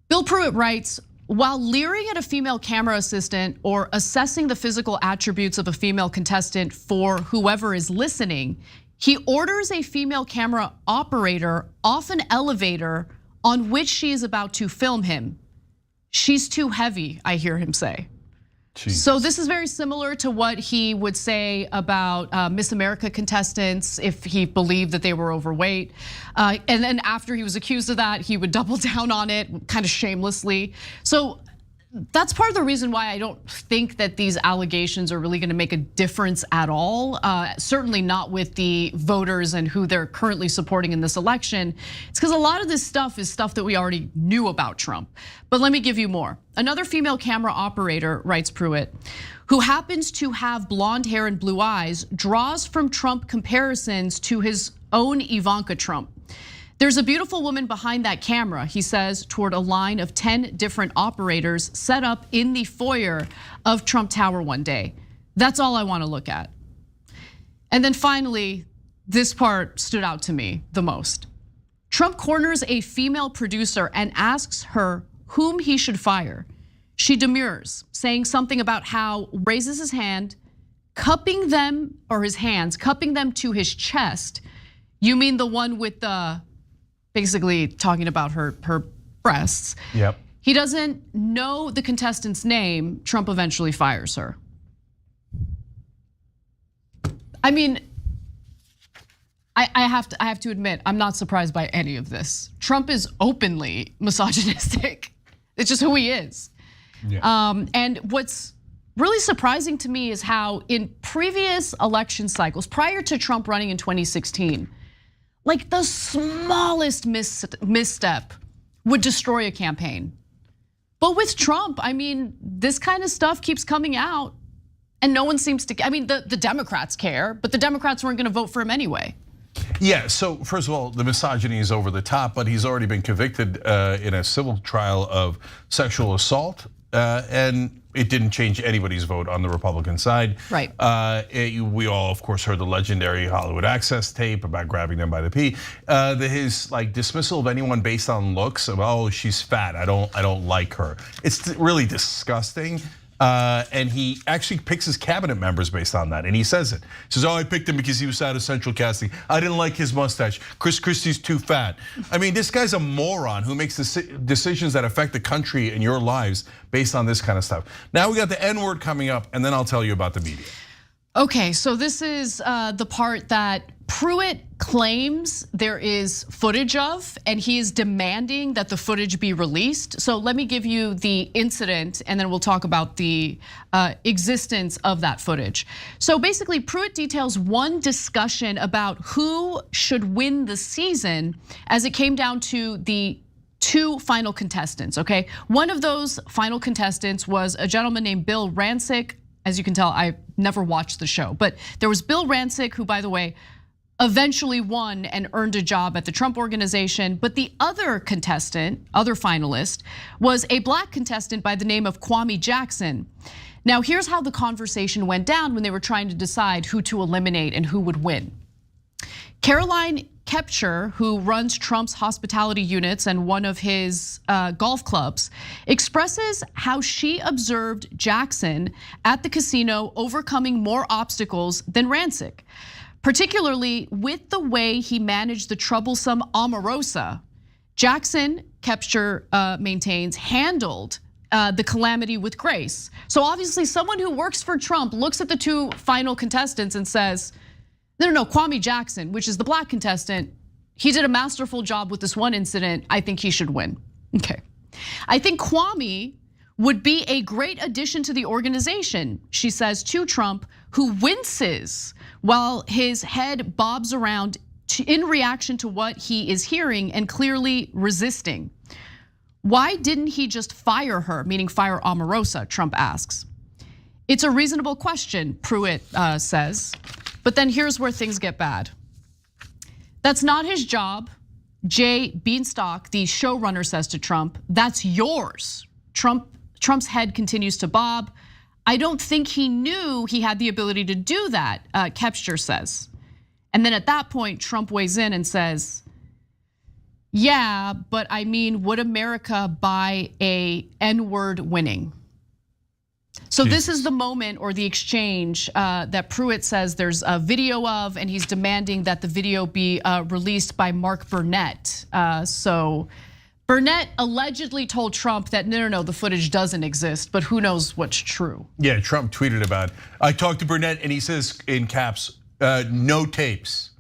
Bill Pruitt writes, "While leering at a female camera assistant or assessing the physical attributes of a female contestant for whoever is listening, he orders a female camera operator off an elevator on which she is about to film him. She's too heavy," I hear him say. Jesus. So this is very similar to what he would say about Miss America contestants if he believed that they were overweight. And then after he was accused of that, he would double down on it kind of shamelessly. So that's part of the reason why I don't think that these allegations are really gonna make a difference at all. Certainly not with the voters and who they're currently supporting in this election. It's because a lot of this stuff is stuff that we already knew about Trump. But let me give you more. Another female camera operator, writes Pruitt, who happens to have blonde hair and blue eyes, draws from Trump comparisons to his own Ivanka Trump. "There's a beautiful woman behind that camera," he says, toward a line of 10 different operators set up in the foyer of Trump Tower one day. "That's all I want to look at." And then finally, this part stood out to me the most. Trump corners a female producer and asks her whom he should fire. She demurs, saying something about how raises his hand, cupping them, or his hands, cupping them to his chest. "You mean the one with the," basically talking about her breasts. Yep. He doesn't know the contestant's name. Trump eventually fires her. I mean, I have to admit, I'm not surprised by any of this. Trump is openly misogynistic. It's just who he is. Yeah. And what's really surprising to me is how in previous election cycles, prior to Trump running in 2016, like the smallest misstep would destroy a campaign. But with Trump, I mean, this kind of stuff keeps coming out and no one seems to, I mean, the Democrats care, but the Democrats weren't gonna vote for him anyway. Yeah, so first of all, the misogyny is over the top, but he's already been convicted in a civil trial of sexual assault, and it didn't change anybody's vote on the Republican side. Right. We all, of course, heard the legendary Hollywood Access tape about grabbing them by the pee. His like dismissal of anyone based on looks, of oh, she's fat, I don't like her. It's really disgusting. And he actually picks his cabinet members based on that, and he says it. He says, "Oh, I picked him because he was out of Central Casting. I didn't like his mustache. Chris Christie's too fat." I mean, this guy's a moron who makes decisions that affect the country and your lives based on this kind of stuff. Now we got the N-word coming up, and then I'll tell you about the media. Okay, so this is the part that Pruitt claims there is footage of, and he is demanding that the footage be released. So let me give you the incident, and then we'll talk about the existence of that footage. So basically, Pruitt details one discussion about who should win the season as it came down to the two final contestants, okay? One of those final contestants was a gentleman named Bill Rancic. As you can tell, I never watched the show, but there was Bill Rancic, who, by the way, eventually won and earned a job at the Trump organization. But the other contestant, other finalist, was a black contestant by the name of Kwame Jackson. Now, here's how the conversation went down when they were trying to decide who to eliminate and who would win. Caroline Kepcher, who runs Trump's hospitality units and one of his golf clubs, expresses how she observed Jackson at the casino overcoming more obstacles than Rancic, particularly with the way he managed the troublesome Omarosa. Jackson, Kepcher maintains, handled the calamity with grace. So obviously someone who works for Trump looks at the two final contestants and says, no, Kwame Jackson, which is the black contestant, he did a masterful job with this one incident. I think he should win. Okay. I think Kwame would be a great addition to the organization, she says to Trump, who winces while his head bobs around in reaction to what he is hearing and clearly resisting. Why didn't he just fire her, meaning fire Omarosa, Trump asks. It's a reasonable question, Pruitt says. But then here's where things get bad. That's not his job. Jay Beanstalk, the showrunner, says to Trump, that's yours. Trump's head continues to bob. I don't think he knew he had the ability to do that, Kepcher says. And then at that point, Trump weighs in and says, yeah, but I mean, would America buy a N-word winning? So this is the moment or the exchange that Pruitt says there's a video of, and he's demanding that the video be released by Mark Burnett. So Burnett allegedly told Trump that no, the footage doesn't exist, but who knows what's true. Yeah, Trump tweeted about it. I talked to Burnett and he says in caps, no tapes.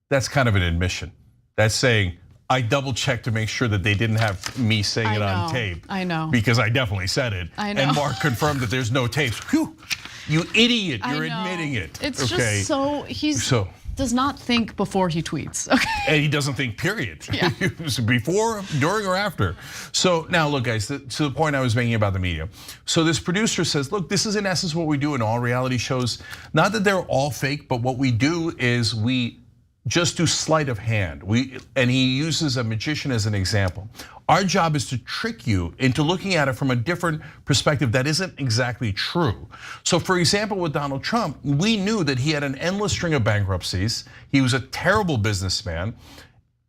That's kind of an admission. That's saying, I double checked to make sure that they didn't have me saying it on tape. I know. Because I definitely said it. I know. And Mark confirmed that there's no tapes. Whew, you idiot, you're admitting it. It's just so, does not think before he tweets, okay? And he doesn't think, period. Yeah. Before, during, or after. So now look guys, to the point I was making about the media. So this producer says, look, this is in essence what we do in all reality shows. Not that they're all fake, but what we do is we just do sleight of hand. And he uses a magician as an example. Our job is to trick you into looking at it from a different perspective that isn't exactly true. So for example, with Donald Trump, we knew that he had an endless string of bankruptcies. He was a terrible businessman,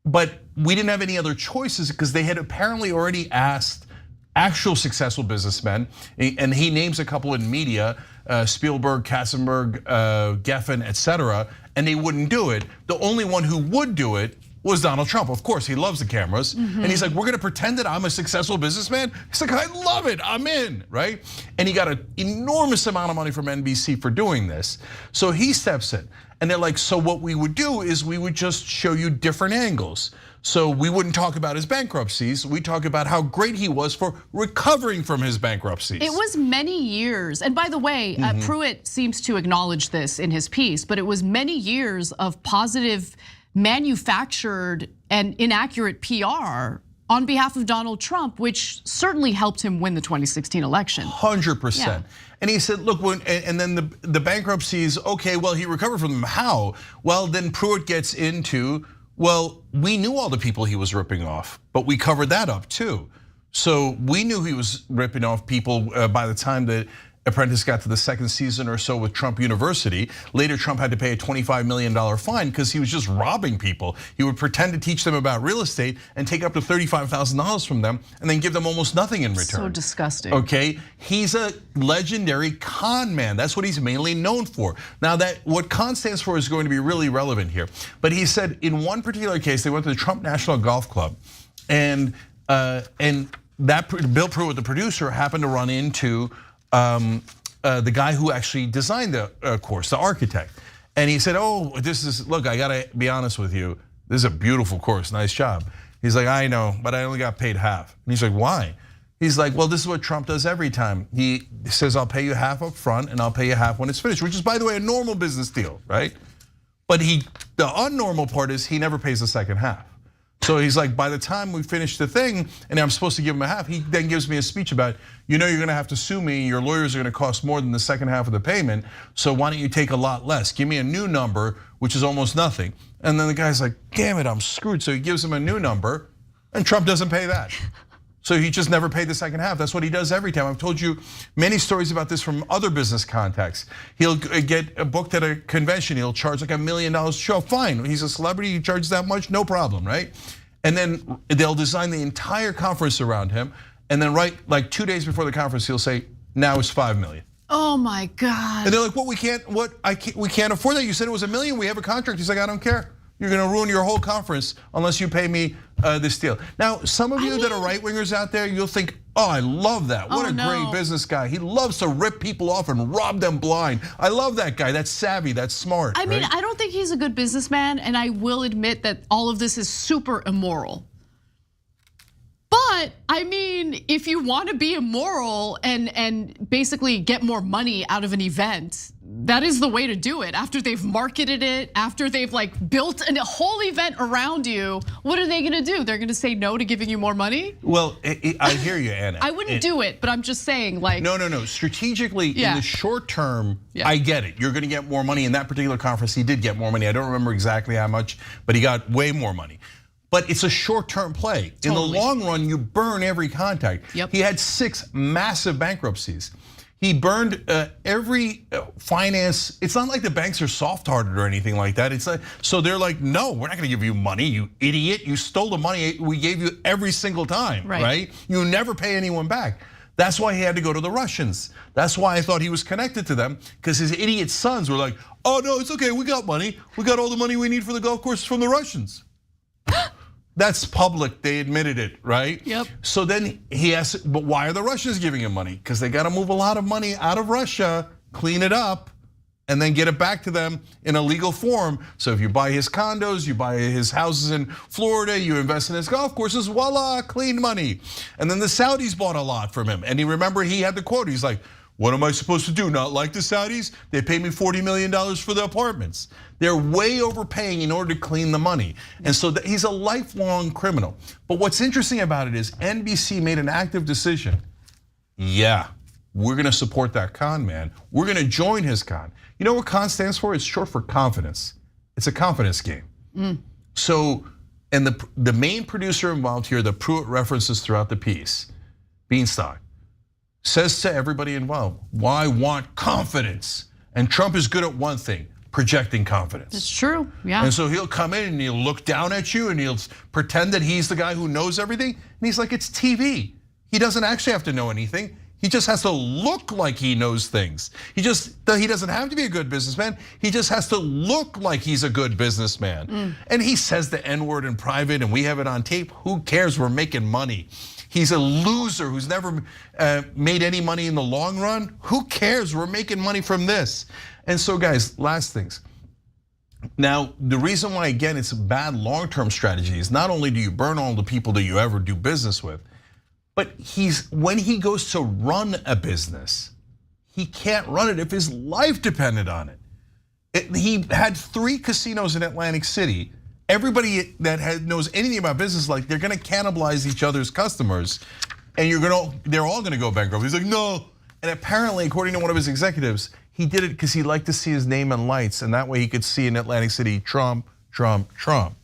but we didn't have any other choices because they had apparently already asked actual successful businessmen, and he names a couple in media, Spielberg, Katzenberg, Geffen, etc., and they wouldn't do it. The only one who would do it was Donald Trump. Of course, he loves the cameras. And he's like, we're gonna pretend that I'm a successful businessman? He's like, I love it, I'm in, right? And he got an enormous amount of money from NBC for doing this. So he steps in, and they're like, so what we would do is we would just show you different angles. So we wouldn't talk about his bankruptcies, we talk about how great he was for recovering from his bankruptcies. It was many years, and by the way, Pruitt seems to acknowledge this in his piece, but it was many years of positive, manufactured and inaccurate PR on behalf of Donald Trump, which certainly helped him win the 2016 election. 100%. Yeah. And he said, look, and then the bankruptcies, okay, well, he recovered from them. How? Well, then Pruitt gets into, well, we knew all the people he was ripping off, but we covered that up too. So we knew he was ripping off people by the time that Apprentice got to the second season or so with Trump University. Later, Trump had to pay a $25 million fine because he was just robbing people. He would pretend to teach them about real estate and take up to $35,000 from them and then give them almost nothing in return. So disgusting. Okay, he's a legendary con man. That's what he's mainly known for. Now that what con stands for is going to be really relevant here. But he said in one particular case, they went to the Trump National Golf Club and that Bill Pruitt, the producer, happened to run into the guy who actually designed the course, the architect. And he said, look, I gotta be honest with you. This is a beautiful course, nice job. He's like, I know, but I only got paid half. And he's like, why? He's like, well, this is what Trump does every time. He says, I'll pay you half up front and I'll pay you half when it's finished, which is, by the way, a normal business deal, right? But the unnormal part is he never pays the second half. So he's like, by the time we finish the thing, and I'm supposed to give him a half, he then gives me a speech about, you're gonna have to sue me, your lawyers are gonna cost more than the second half of the payment, so why don't you take a lot less? Give me a new number, which is almost nothing. And then the guy's like, damn it, I'm screwed. So he gives him a new number, and Trump doesn't pay that. So he just never paid the second half. That's what he does every time. I've told you many stories about this from other business contacts. He'll get booked at a convention. He'll charge like $1 million to show. Fine, he's a celebrity, he charges that much, no problem, right? And then they'll design the entire conference around him. And then right, like 2 days before the conference, he'll say, now it's 5 million. Oh my God. And they're like, well, we can't afford that. You said it was $1 million, we have a contract. He's like, I don't care. You're gonna ruin your whole conference unless you pay me this deal. Now, some of you that are right wingers out there, you'll think, oh, I love that. What a great business guy. He loves to rip people off and rob them blind. I love that guy. That's savvy, that's smart. I mean, I don't think he's a good businessman, and I will admit that all of this is super immoral. But I mean, if you want to be immoral and basically get more money out of an event, that is the way to do it. After they've marketed it, after they've like built a whole event around you, what are they gonna do? They're gonna say no to giving you more money? Well, I hear you, Anna. I wouldn't do it, but I'm just saying like. No. Strategically, in the short term, I get it. You're gonna get more money. In that particular conference, he did get more money. I don't remember exactly how much, but he got way more money. But it's a short-term play. Totally. In the long run, you burn every contact. Yep. He had 6 massive bankruptcies. He burned every finance. It's not like the banks are soft-hearted or anything like that. It's like, so they're like, no, we're not gonna give you money, you idiot. You stole the money we gave you every single time, right? You never pay anyone back. That's why he had to go to the Russians. That's why I thought he was connected to them, because his idiot sons were like, oh no, it's okay, we got money. We got all the money we need for the golf course from the Russians. That's public, they admitted it, right? Yep. So then he asked, but why are the Russians giving him money? Because they got to move a lot of money out of Russia, clean it up, and then get it back to them in a legal form. So if you buy his condos, you buy his houses in Florida, you invest in his golf courses, voila, clean money. And then the Saudis bought a lot from him. And he had the quote, he's like, what am I supposed to do, not like the Saudis? They pay me $40 million for the apartments. They're way overpaying in order to clean the money. And so he's a lifelong criminal. But what's interesting about it is NBC made an active decision. Yeah, we're gonna support that con man. We're gonna join his con. You know what con stands for? It's short for confidence. It's a confidence game. So, and the main producer involved here, the Pruitt references throughout the piece, Beanstalk, says to everybody involved, well, I want confidence. And Trump is good at one thing, projecting confidence. It's true, yeah. And so he'll come in and he'll look down at you and he'll pretend that he's the guy who knows everything. And he's like, it's TV. He doesn't actually have to know anything. He just has to look like he knows things. He doesn't have to be a good businessman. He just has to look like he's a good businessman. And he says the N-word in private and we have it on tape. Who cares? We're making money. He's a loser who's never made any money in the long run. Who cares? We're making money from this. And so guys, last things. Now, the reason why, again, it's a bad long-term strategy is not only do you burn all the people that you ever do business with, but when he goes to run a business, he can't run it if his life depended on it. He had 3 casinos in Atlantic City everybody that knows anything about business, like they're gonna cannibalize each other's customers, and they're all gonna go bankrupt. He's like, no. And apparently, according to one of his executives, he did it because he liked to see his name in lights, and that way he could see in Atlantic City, Trump, Trump, Trump.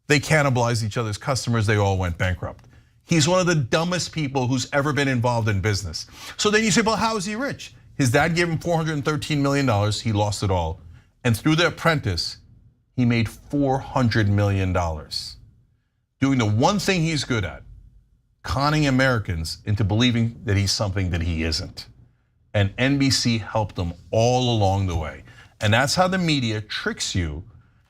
They cannibalized each other's customers, they all went bankrupt. He's one of the dumbest people who's ever been involved in business. So then you say, well, how is he rich? His dad gave him $413 million, he lost it all. And through The Apprentice, he made $400 million. Doing the one thing he's good at, conning Americans into believing that he's something that he isn't. And NBC helped him all along the way. And that's how the media tricks you.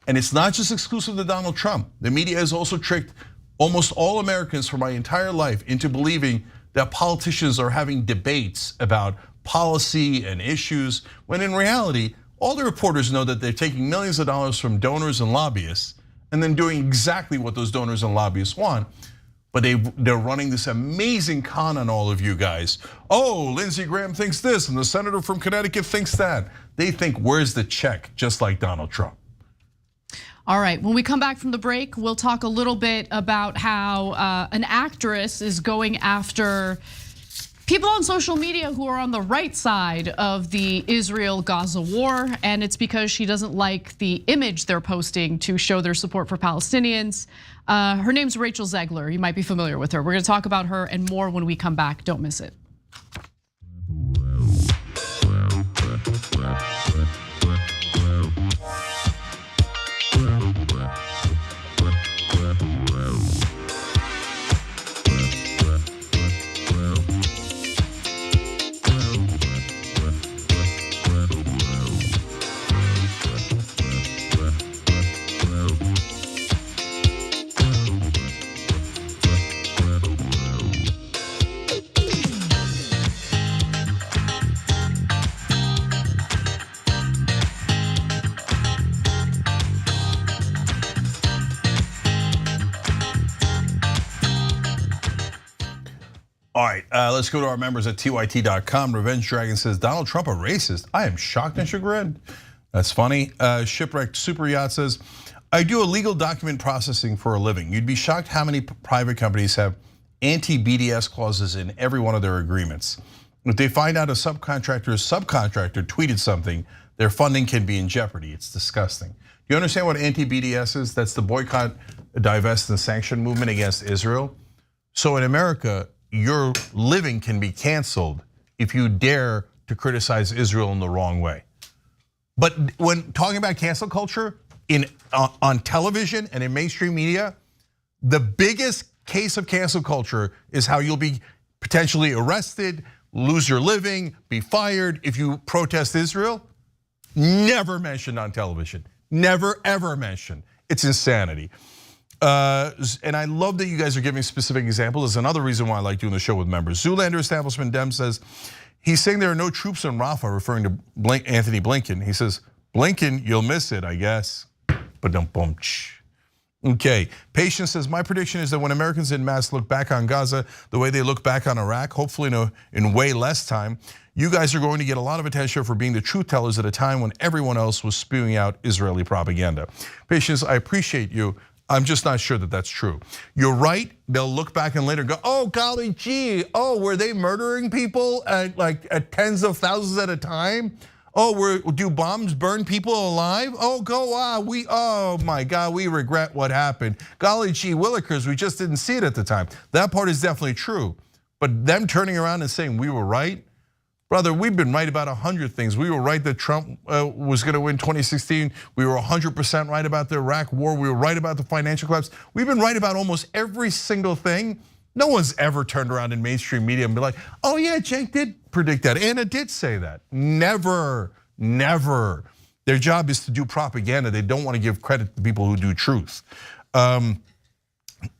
And it's not just exclusive to Donald Trump. The media has also tricked almost all Americans for my entire life into believing that politicians are having debates about policy and issues, when in reality, all the reporters know that they're taking millions of dollars from donors and lobbyists and then doing exactly what those donors and lobbyists want. But they're running this amazing con on all of you guys. Oh, Lindsey Graham thinks this and the senator from Connecticut thinks that. They think, where's the check, just like Donald Trump. All right, when we come back from the break, we'll talk a little bit about how an actress is going after people on social media who are on the right side of the Israel-Gaza war, and it's because she doesn't like the image they're posting to show their support for Palestinians. Her name's Rachel Zegler. You might be familiar with her. We're gonna talk about her and more when we come back. Don't miss it. All right, let's go to our members at tyt.com. Revenge Dragon says, Donald Trump a racist? I am shocked and chagrined. That's funny. Shipwrecked Super Yacht says, I do illegal document processing for a living. You'd be shocked how many private companies have anti-BDS clauses in every one of their agreements. If they find out a subcontractor tweeted something, their funding can be in jeopardy. It's disgusting. Do you understand what anti-BDS is? That's the boycott, divest, and sanction movement against Israel. So in America, your living can be canceled if you dare to criticize Israel in the wrong way. But when talking about cancel culture on television and in mainstream media, the biggest case of cancel culture is how you'll be potentially arrested, lose your living, be fired if you protest Israel. Never mentioned on television. Never ever mentioned. It's insanity. And I love that you guys are giving specific examples. There's another reason why I like doing the show with members. Zoolander Establishment Dem says, he's saying there are no troops in Rafah, referring to Anthony Blinken. He says, Blinken, you'll miss it, I guess. Okay, Patience says, my prediction is that when Americans en masse look back on Gaza the way they look back on Iraq, hopefully in way less time, you guys are going to get a lot of attention for being the truth tellers at a time when everyone else was spewing out Israeli propaganda. Patience, I appreciate you. I'm just not sure that that's true. You're right, they'll look back and later go, oh golly gee, oh were they murdering people at tens of thousands at a time? Oh, do bombs burn people alive? Oh, oh my God, we regret what happened. Golly gee willikers, we just didn't see it at the time. That part is definitely true. But them turning around and saying we were right, brother, we've been right about 100 things. We were right that Trump was gonna win 2016. We were 100% right about the Iraq war. We were right about the financial collapse. We've been right about almost every single thing. No one's ever turned around in mainstream media and be like, oh yeah, Cenk did predict that. Anna did say that. Never, never. Their job is to do propaganda. They don't want to give credit to people who do truth.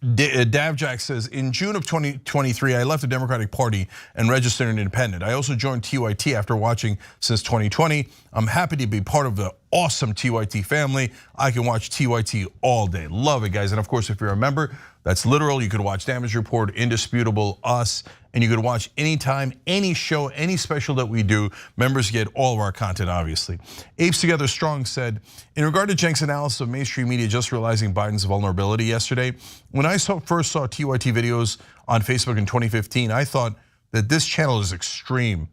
Davjack says, in June of 2023, I left the Democratic Party and registered an independent. I also joined TYT after watching since 2020. I'm happy to be part of the awesome TYT family. I can watch TYT all day. Love it, guys. And of course, if you're a member, That's literal. You could watch Damage Report, Indisputable, us, and you could watch anytime, any show, any special that we do. Members get all of our content, obviously. Apes Together Strong said, in regard to Cenk's analysis of mainstream media just realizing Biden's vulnerability yesterday, when I first saw TYT videos on Facebook in 2015, I thought that this channel is extreme.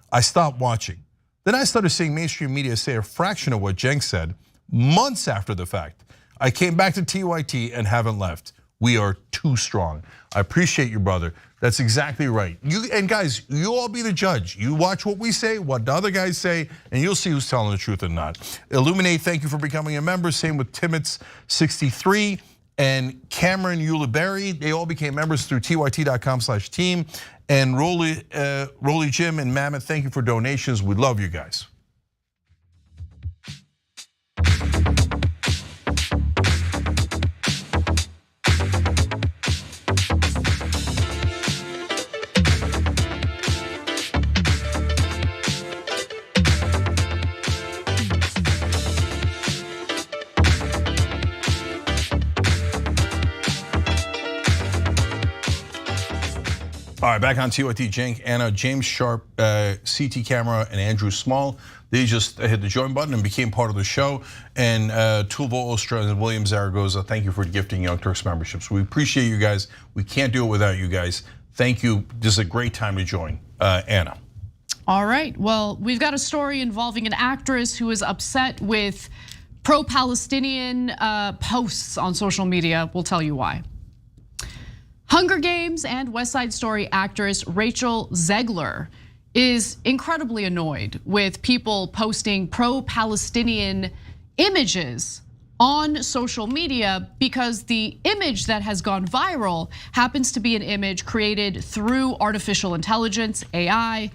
I stopped watching. Then I started seeing mainstream media say a fraction of what Cenk said months after the fact. I came back to TYT and haven't left. We are too strong. I appreciate you, brother. That's exactly right. And guys, you all be the judge. You watch what we say, what the other guys say, and you'll see who's telling the truth or not. Illuminate, thank you for becoming a member. Same with Timmets63 and Cameron Uliberry. They all became members through tyt.com/team. And Rolly Jim and Mammoth, thank you for donations. We love you guys. All right, back on TYT, Cenk, Anna, James Sharp, CT Camera, and Andrew Small. They just hit the join button and became part of the show. And Tulvo Ostra and William Zaragoza, thank you for gifting Young Turks memberships. We appreciate you guys. We can't do it without you guys. Thank you. This is a great time to join. Anna. All right, well, we've got a story involving an actress who is upset with pro-Palestinian posts on social media. We'll tell you why. Hunger Games and West Side Story actress Rachel Zegler is incredibly annoyed with people posting pro-Palestinian images on social media because the image that has gone viral happens to be an image created through artificial intelligence, AI.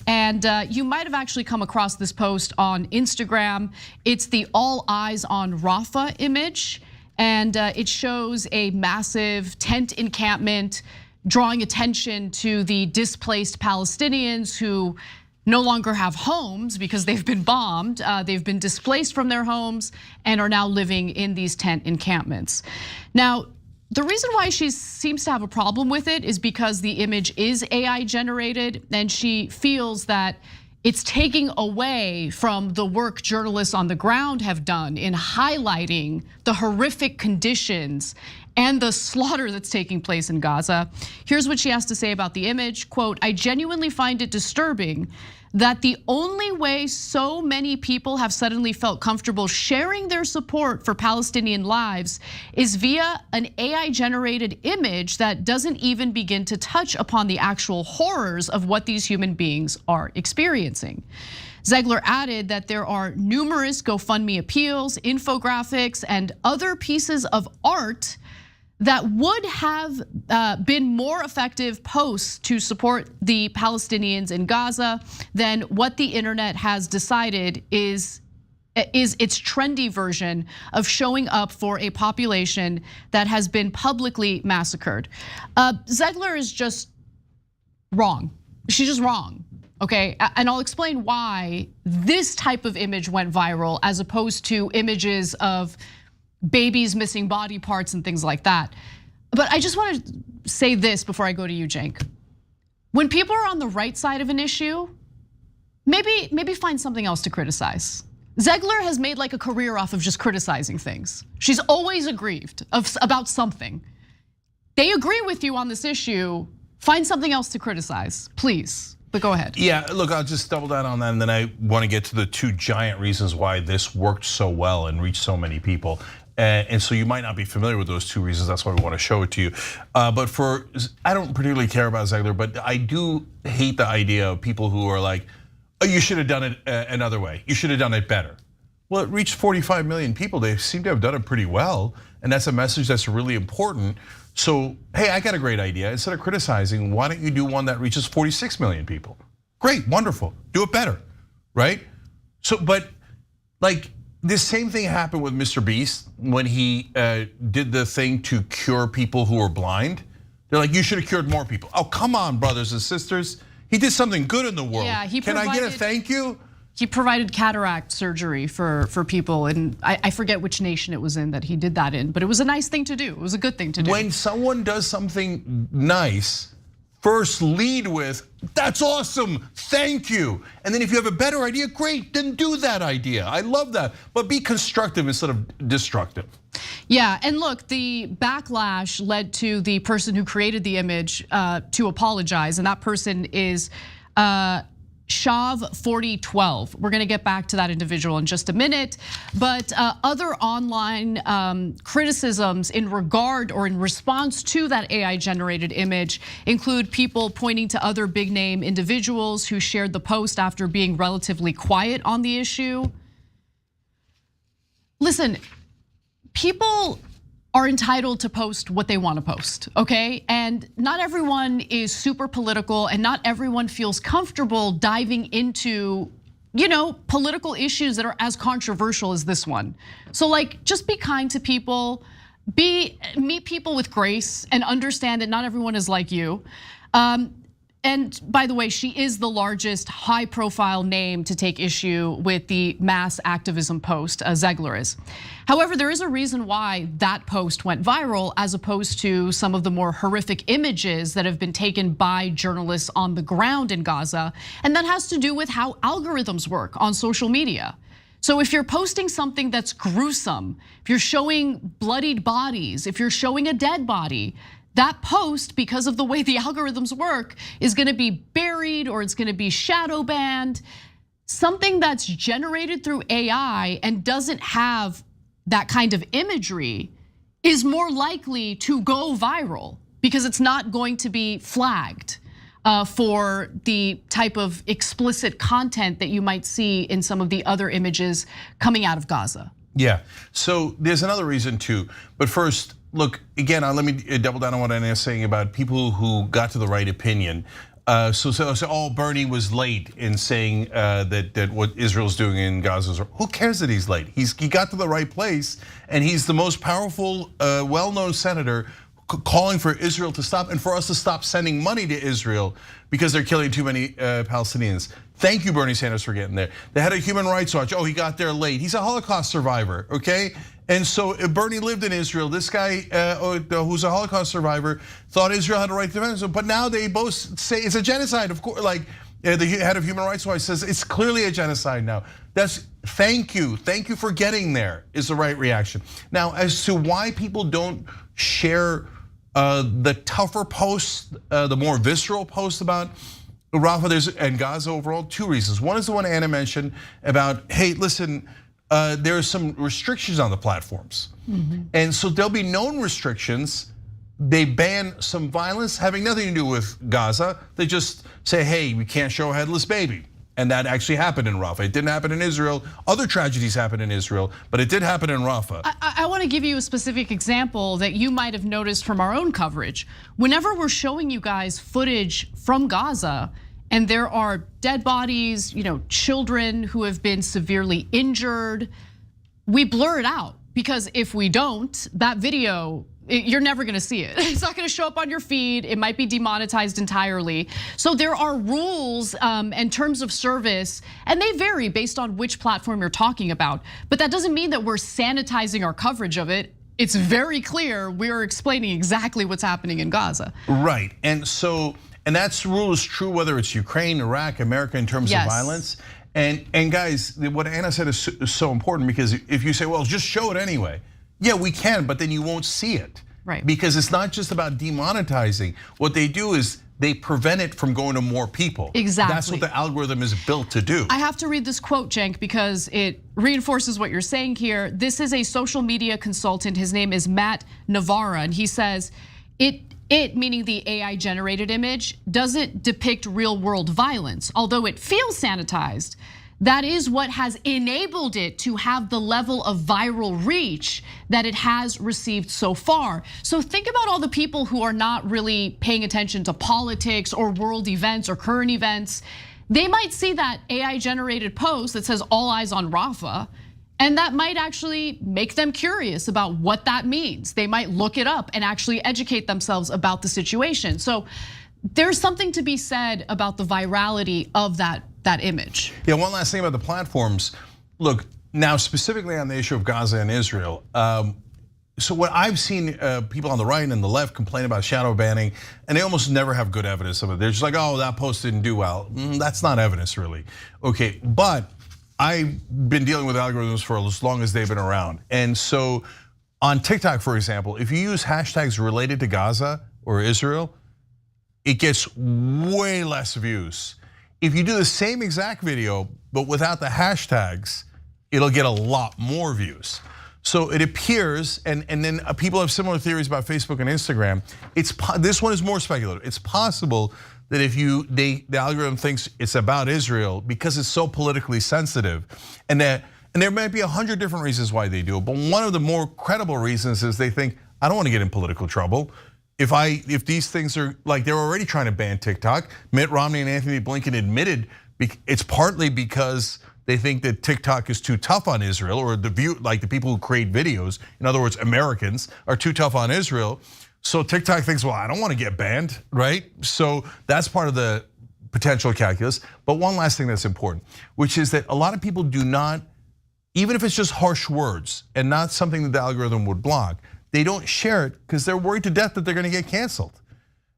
And you might have actually come across this post on Instagram. It's the All Eyes on Rafah image. And it shows a massive tent encampment drawing attention to the displaced Palestinians who no longer have homes because they've been bombed. They've been displaced from their homes and are now living in these tent encampments. Now, the reason why she seems to have a problem with it is because the image is AI generated, and she feels that it's taking away from the work journalists on the ground have done in highlighting the horrific conditions and the slaughter that's taking place in Gaza. Here's what she has to say about the image, quote, "I genuinely find it disturbing that the only way so many people have suddenly felt comfortable sharing their support for Palestinian lives is via an AI-generated image that doesn't even begin to touch upon the actual horrors of what these human beings are experiencing." Zegler added that there are numerous GoFundMe appeals, infographics, and other pieces of art that would have been more effective posts to support the Palestinians in Gaza than what the internet has decided is its trendy version of showing up for a population that has been publicly massacred. Zegler is just wrong. She's just wrong, okay? And I'll explain why this type of image went viral as opposed to images of babies missing body parts and things like that. But I just want to say this before I go to you, Cenk. When people are on the right side of an issue, maybe find something else to criticize. Zegler has made like a career off of just criticizing things. She's always aggrieved about something. They agree with you on this issue, find something else to criticize, please. But go ahead. Yeah, look, I'll just double down on that, and then I want to get to the two giant reasons why this worked so well and reached so many people. And so you might not be familiar with those two reasons. That's why we want to show it to you. But I don't particularly care about Zegler, but I do hate the idea of people who are like, oh, you should have done it another way. You should have done it better. Well, it reached 45 million people. They seem to have done it pretty well. And that's a message that's really important. So, hey, I got a great idea. Instead of criticizing, why don't you do one that reaches 46 million people? Great, wonderful, do it better, right? So, but like this same thing happened with Mr. Beast when he did the thing to cure people who were blind. They're like, you should have cured more people. Oh, come on, brothers and sisters. He did something good in the world. Yeah, Can I get a thank you? He provided cataract surgery for people, and I forget which nation it was in that he did that in, but it was a nice thing to do. It was a good thing to do. When someone does something nice, first lead with, that's awesome, thank you. And then if you have a better idea, great, then do that idea. I love that, but be constructive instead of destructive. Yeah, and look, the backlash led to the person who created the image to apologize, and that person is Shav4012. We're gonna get back to that individual in just a minute. But other online criticisms in regard or in response to that AI generated image include people pointing to other big name individuals who shared the post after being relatively quiet on the issue. Listen, people are entitled to post what they want to post, okay? And not everyone is super political, and not everyone feels comfortable diving into, political issues that are as controversial as this one. So like, just be kind to people, meet people with grace, and understand that not everyone is like you. And by the way, she is the largest high-profile name to take issue with the mass activism post, Zegler is. However, there is a reason why that post went viral as opposed to some of the more horrific images that have been taken by journalists on the ground in Gaza, and that has to do with how algorithms work on social media. So if you're posting something that's gruesome, if you're showing bloodied bodies, if you're showing a dead body, that post, because of the way the algorithms work, is gonna be buried or it's gonna be shadow banned. Something that's generated through AI and doesn't have that kind of imagery is more likely to go viral because it's not going to be flagged for the type of explicit content that you might see in some of the other images coming out of Gaza. Yeah, so there's another reason too, but first, look, again, let me double down on what Anna is saying about people who got to the right opinion. So Bernie was late in saying that what Israel's doing in Gaza is, who cares that he's late? He got to the right place, and he's the most powerful, well-known senator calling for Israel to stop and for us to stop sending money to Israel because they're killing too many Palestinians. Thank you, Bernie Sanders, for getting there. The head of Human Rights Watch, he got there late. He's a Holocaust survivor, okay? And so Bernie lived in Israel. This guy who's a Holocaust survivor thought Israel had a right to defend himself, but now they both say it's a genocide. Of course, like the head of Human Rights Watch says, it's clearly a genocide now. Thank you for getting there is the right reaction. Now, as to why people don't share the tougher posts, the more visceral posts about Rafah and Gaza overall, two reasons. One is the one Anna mentioned about, hey, listen, there are some restrictions on the platforms. And so there'll be known restrictions. They ban some violence having nothing to do with Gaza. They just say, hey, we can't show a headless baby. And that actually happened in Rafah. It didn't happen in Israel. Other tragedies happened in Israel, but it did happen in Rafah. I want to give you a specific example that you might have noticed from our own coverage. Whenever we're showing you guys footage from Gaza, and there are dead bodies, children who have been severely injured, we blur it out, because if we don't, that video, you're never gonna see it. It's not gonna show up on your feed. It might be demonetized entirely. So there are rules and terms of service, and they vary based on which platform you're talking about. But that doesn't mean that we're sanitizing our coverage of it. It's very clear we're explaining exactly what's happening in Gaza. Right, and that rule is true whether it's Ukraine, Iraq, America in terms of violence. And guys, what Anna said is so important, because if you say, well, just show it anyway. Yeah, we can, but then you won't see it. Right. Because it's not just about demonetizing. What they do is they prevent it from going to more people. Exactly. That's what the algorithm is built to do. I have to read this quote, Cenk, because it reinforces what you're saying here. This is a social media consultant. His name is Matt Navarra, and he says, it, meaning the AI generated image, doesn't depict real world violence. Although it feels sanitized, that is what has enabled it to have the level of viral reach that it has received so far. So think about all the people who are not really paying attention to politics or world events or current events. They might see that AI generated post that says all eyes on Rafah, and that might actually make them curious about what that means. They might look it up and actually educate themselves about the situation. So there's something to be said about the virality of that that image. Yeah, one last thing about the platforms. Look, now specifically on the issue of Gaza and Israel. So what I've seen people on the right and the left complain about shadow banning, and they almost never have good evidence of it. They're just like, oh, that post didn't do well. That's not evidence, really. Okay, but I've been dealing with algorithms for as long as they've been around. And so on TikTok, for example, if you use hashtags related to Gaza or Israel, it gets way less views. If you do the same exact video, but without the hashtags, it'll get a lot more views. So it appears, and then people have similar theories about Facebook and Instagram. This one is more speculative. It's possible that if the algorithm thinks it's about Israel because it's so politically sensitive, and there might be 100 different reasons why they do it, but one of the more credible reasons is they think, I don't want to get in political trouble. If these things are like, they're already trying to ban TikTok. Mitt Romney and Anthony Blinken admitted it's partly because they think that TikTok is too tough on Israel, or the people who create videos, in other words, Americans, are too tough on Israel. So TikTok thinks, well, I don't want to get banned, right? So that's part of the potential calculus. But one last thing that's important, which is that a lot of people do not, even if it's just harsh words and not something that the algorithm would block, they don't share it because they're worried to death that they're going to get canceled.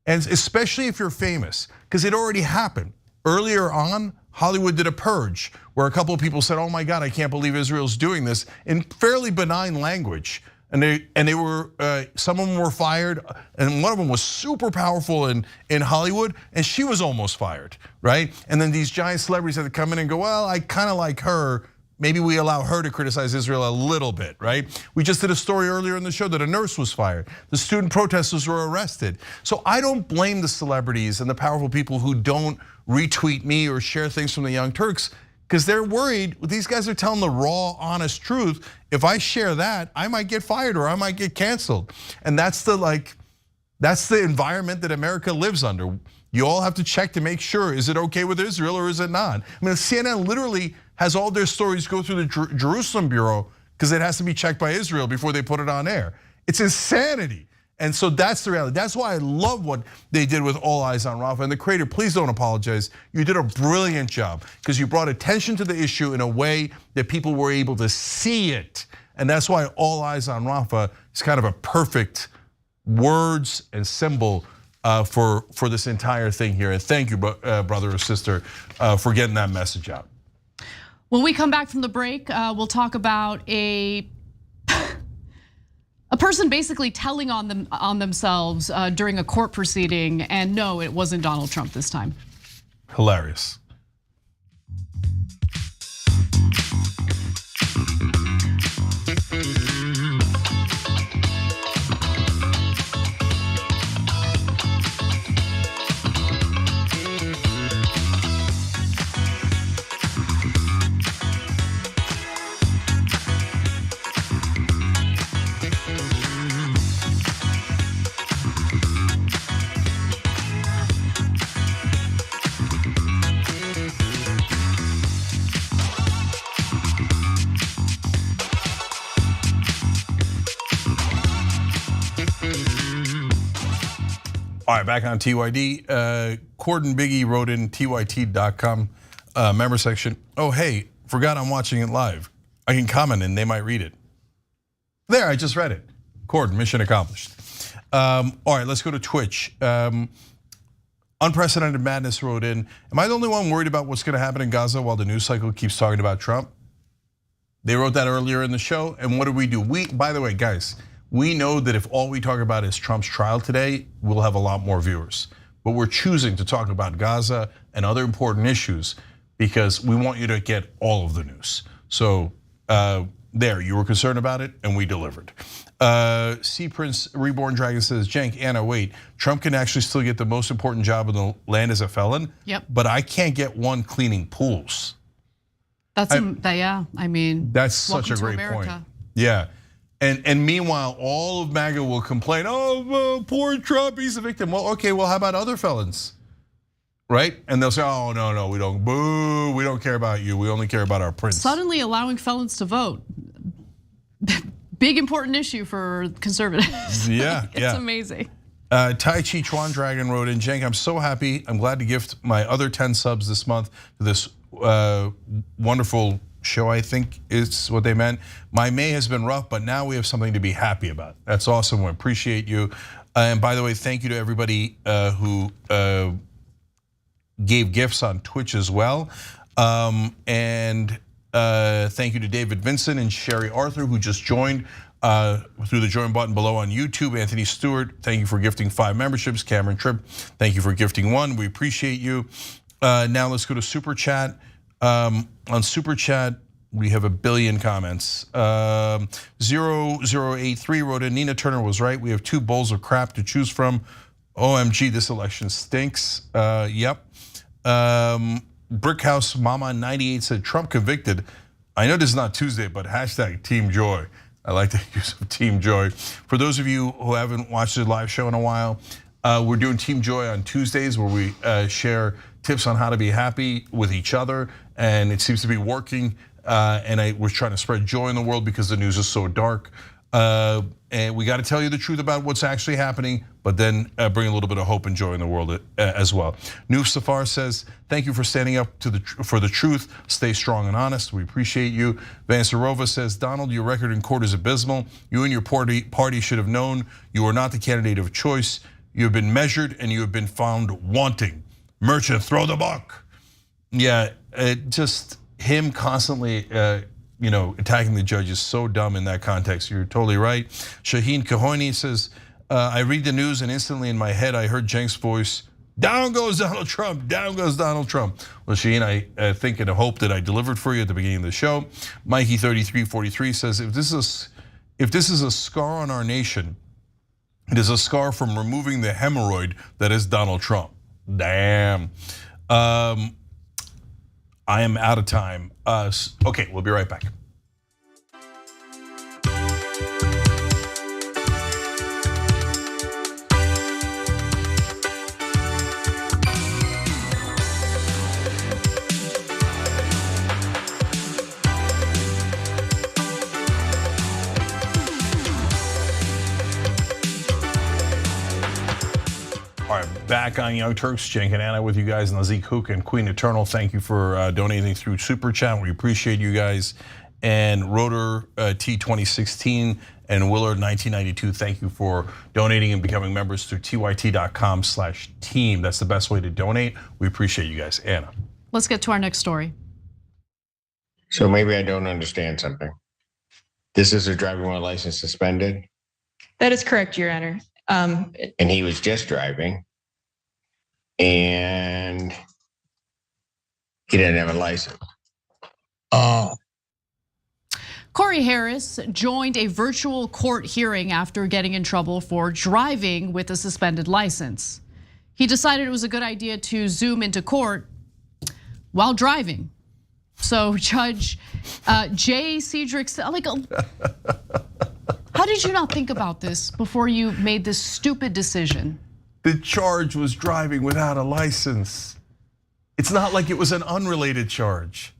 And especially if you're famous, because it already happened. Earlier on, Hollywood did a purge where a couple of people said, oh my God, I can't believe Israel's doing this, in fairly benign language. And they were, some of them were fired, and one of them was super powerful in Hollywood, and she was almost fired, right? And then these giant celebrities had to come in and go, well, I kind of like her. Maybe we allow her to criticize Israel a little bit, right? We just did a story earlier in the show that a nurse was fired. The student protesters were arrested. So I don't blame the celebrities and the powerful people who don't retweet me or share things from the Young Turks, because they're worried. These guys are telling the raw, honest truth. If I share that, I might get fired or I might get canceled. And that's the environment that America lives under. You all have to check to make sure, is it okay with Israel or is it not? I mean, CNN literally has all their stories go through the Jerusalem Bureau because it has to be checked by Israel before they put it on air. It's insanity. And so that's the reality. That's why I love what they did with All Eyes on Rafah. And the creator, please don't apologize. You did a brilliant job because you brought attention to the issue in a way that people were able to see it. And that's why All Eyes on Rafah is kind of a perfect words and symbol for this entire thing here. And thank you, brother or sister, for getting that message out. When we come back from the break, we'll talk about a person basically telling on themselves during a court proceeding, and no, it wasn't Donald Trump this time. Hilarious. All right, back on TYD. Cord and Biggie wrote in TYT.com member section. Oh, hey, forgot I'm watching it live. I can comment and they might read it. There, I just read it. Cord, mission accomplished. All right, let's go to Twitch. Unprecedented Madness wrote in, am I the only one worried about what's gonna happen in Gaza while the news cycle keeps talking about Trump? They wrote that earlier in the show, and what do? By the way, guys, we know that if all we talk about is Trump's trial today, we'll have a lot more viewers. But we're choosing to talk about Gaza and other important issues because we want you to get all of the news. So there, you were concerned about it and we delivered. Sea Prince Reborn Dragon says, Cenk, Anna, wait, Trump can actually still get the most important job in the land as a felon? Yep. But I can't get one cleaning pools. Yeah, I mean, that's such a great point. Yeah. And meanwhile, all of MAGA will complain, oh, poor Trump, he's a victim. Well, okay, well, how about other felons? Right? And they'll say, oh, no, we don't, boo, we don't care about you. We only care about our prince. Suddenly allowing felons to vote. Big important issue for conservatives. Yeah, It's amazing. Tai Chi Chuan Dragon wrote in, Cenk, I'm so happy. I'm glad to gift my other 10 subs this month to this wonderful show, I think is what they meant. My May has been rough, but now we have something to be happy about. That's awesome. We appreciate you. And by the way, thank you to everybody who gave gifts on Twitch as well. And thank you to David Vincent and Sherry Arthur, who just joined through the join button below on YouTube. Anthony Stewart, thank you for gifting 5 memberships. Cameron Tripp, thank you for gifting 1. We appreciate you. Now let's go to Super Chat. On Super Chat, we have a billion comments. 0083 wrote in, Nina Turner was right. We have 2 bowls of crap to choose from. OMG, this election stinks. Yep. Brickhouse Mama 98 said, Trump convicted. I know this is not Tuesday, but hashtag Team Joy. I like the use of Team Joy. For those of you who haven't watched the live show in a while, we're doing Team Joy on Tuesdays where we share tips on how to be happy with each other, and it seems to be working. And I was trying to spread joy in the world because the news is so dark. And we got to tell you the truth about what's actually happening, but then bring a little bit of hope and joy in the world as well. Noof Safar says, thank you for standing up for the truth. Stay strong and honest. We appreciate you. Vansarova says, Donald, your record in court is abysmal. You and your party should have known you are not the candidate of choice. You have been measured and you have been found wanting. Merchant, throw the book. Yeah, just him constantly attacking the judge is so dumb in that context. You're totally right. Shaheen Kahoni says, I read the news and instantly in my head I heard Cenk's voice, down goes Donald Trump, down goes Donald Trump. Well, Shaheen, I think and hope that I delivered for you at the beginning of the show. Mikey3343 says, if this is a scar on our nation, it is a scar from removing the hemorrhoid that is Donald Trump. Damn. I am out of time. Okay, we'll be right back. All right, back on Young Turks, Cenk and Anna with you guys, and Nazik Hook and Queen Eternal. Thank you for donating through Super Chat. We appreciate you guys. And Rotor T2016 and Willard 1992, thank you for donating and becoming members through tyt.com/team. That's the best way to donate. We appreciate you guys. Anna. Let's get to our next story. So maybe I don't understand something. This is a driving while license suspended? That is correct, Your Honor. And he was just driving, and he didn't have a license. Corey Harris joined a virtual court hearing after getting in trouble for driving with a suspended license. He decided it was a good idea to Zoom into court while driving. So Judge Jay Cedric, how did you not think about this before you made this stupid decision? The charge was driving without a license. It's not like it was an unrelated charge.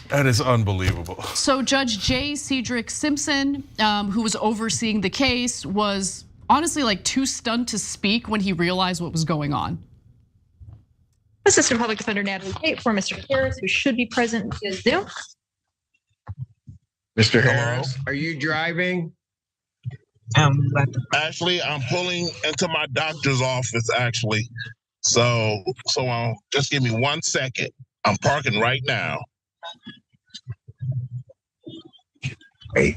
That is unbelievable. So Judge Jay Cedric Simpson, who was overseeing the case, was honestly like too stunned to speak when he realized what was going on. Assistant Public Defender Natalie Tate for Mr. Harris, who should be present via Zoom. Mr. Harris, are you driving? Actually, I'm pulling into my doctor's office, actually. So just give me 1 second. I'm parking right now. Wait.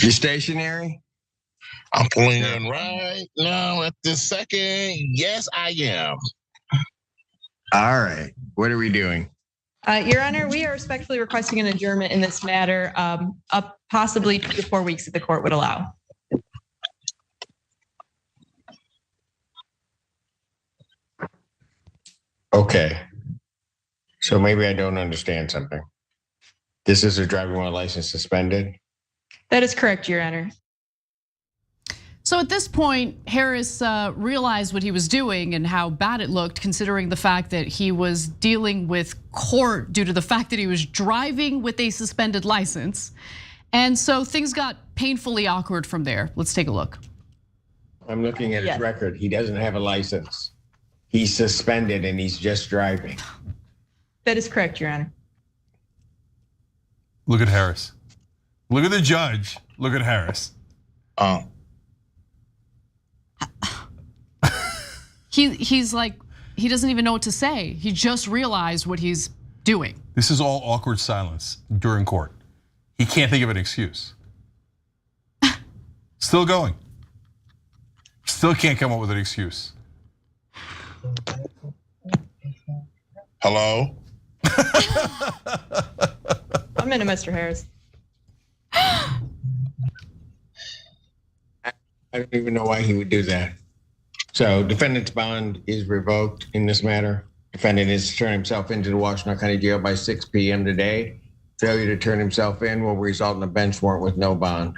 You stationary? I'm pulling in right now at this second. Yes, I am. All right. What are we doing? Your Honor, we are respectfully requesting an adjournment in this matter, up possibly 2 to 4 weeks if the court would allow. Okay. So maybe I don't understand something. This is a driving while license suspended? That is correct, Your Honor. So So at this point, Harris realized what he was doing and how bad it looked, considering the fact that he was dealing with court due to the fact that he was driving with a suspended license. And so things got painfully awkward from there. Let's take a look. I'm looking at his record. He doesn't have a license. He's suspended and he's just driving. That is correct, Your Honor. Look at Harris. Look at the judge. Look at Harris. He's like, he doesn't even know what to say. He just realized what he's doing. This is all awkward silence during court. He can't think of an excuse. Still going. Still can't come up with an excuse. Hello? I'm into Mr. Harris. I don't even know why he would do that. So defendant's bond is revoked in this matter. Defendant is turning himself into the Washington County Jail by 6 p.m. today. Failure to turn himself in will result in a bench warrant with no bond.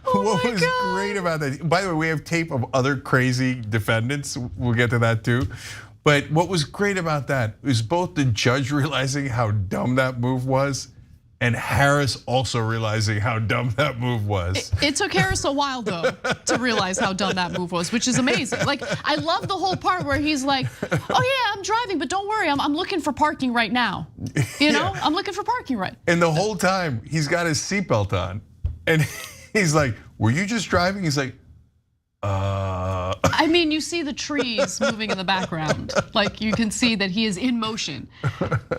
What was great about that? By the way, we have tape of other crazy defendants. We'll get to that too. But what was great about that is both the judge realizing how dumb that move was, and Harris also realizing how dumb that move was. It took Harris a while though to realize how dumb that move was, which is amazing. Like, I love the whole part where he's like, "Oh yeah, I'm driving, but don't worry, I'm looking for parking right now." You know, I'm looking for parking right. And the whole time he's got his seatbelt on, and he's like, "Were you just driving?" He's like, I mean, you see the trees moving in the background. Like, you can see that he is in motion.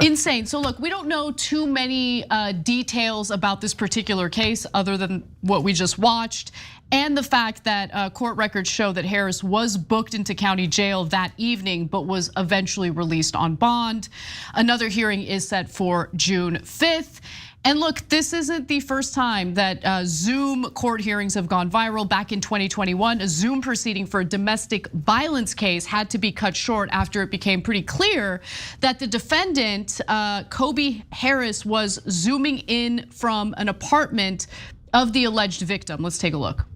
Insane. So look, we don't know too many details about this particular case other than what we just watched, and the fact that court records show that Harris was booked into county jail that evening, but was eventually released on bond. Another hearing is set for June 5th. And look, this isn't the first time that Zoom court hearings have gone viral. Back in 2021, a Zoom proceeding for a domestic violence case had to be cut short after it became pretty clear that the defendant, Kobe Harris, was Zooming in from an apartment of the alleged victim. Let's take a look.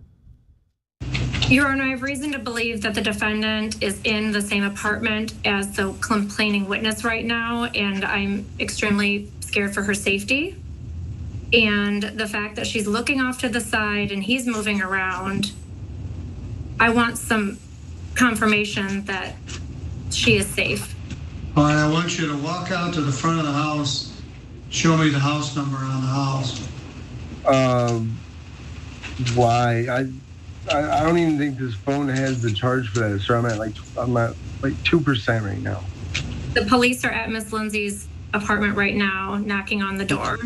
Your Honor, I have reason to believe that the defendant is in the same apartment as the complaining witness right now, and I'm extremely scared for her safety. And the fact that she's looking off to the side and he's moving around, I want some confirmation that she is safe. All right, I want you to walk out to the front of the house, show me the house number on the house. Why? I don't even think this phone has the charge for that, sir. I'm at like 2% right now. The police are at Miss Lindsay's apartment right now, knocking on the door.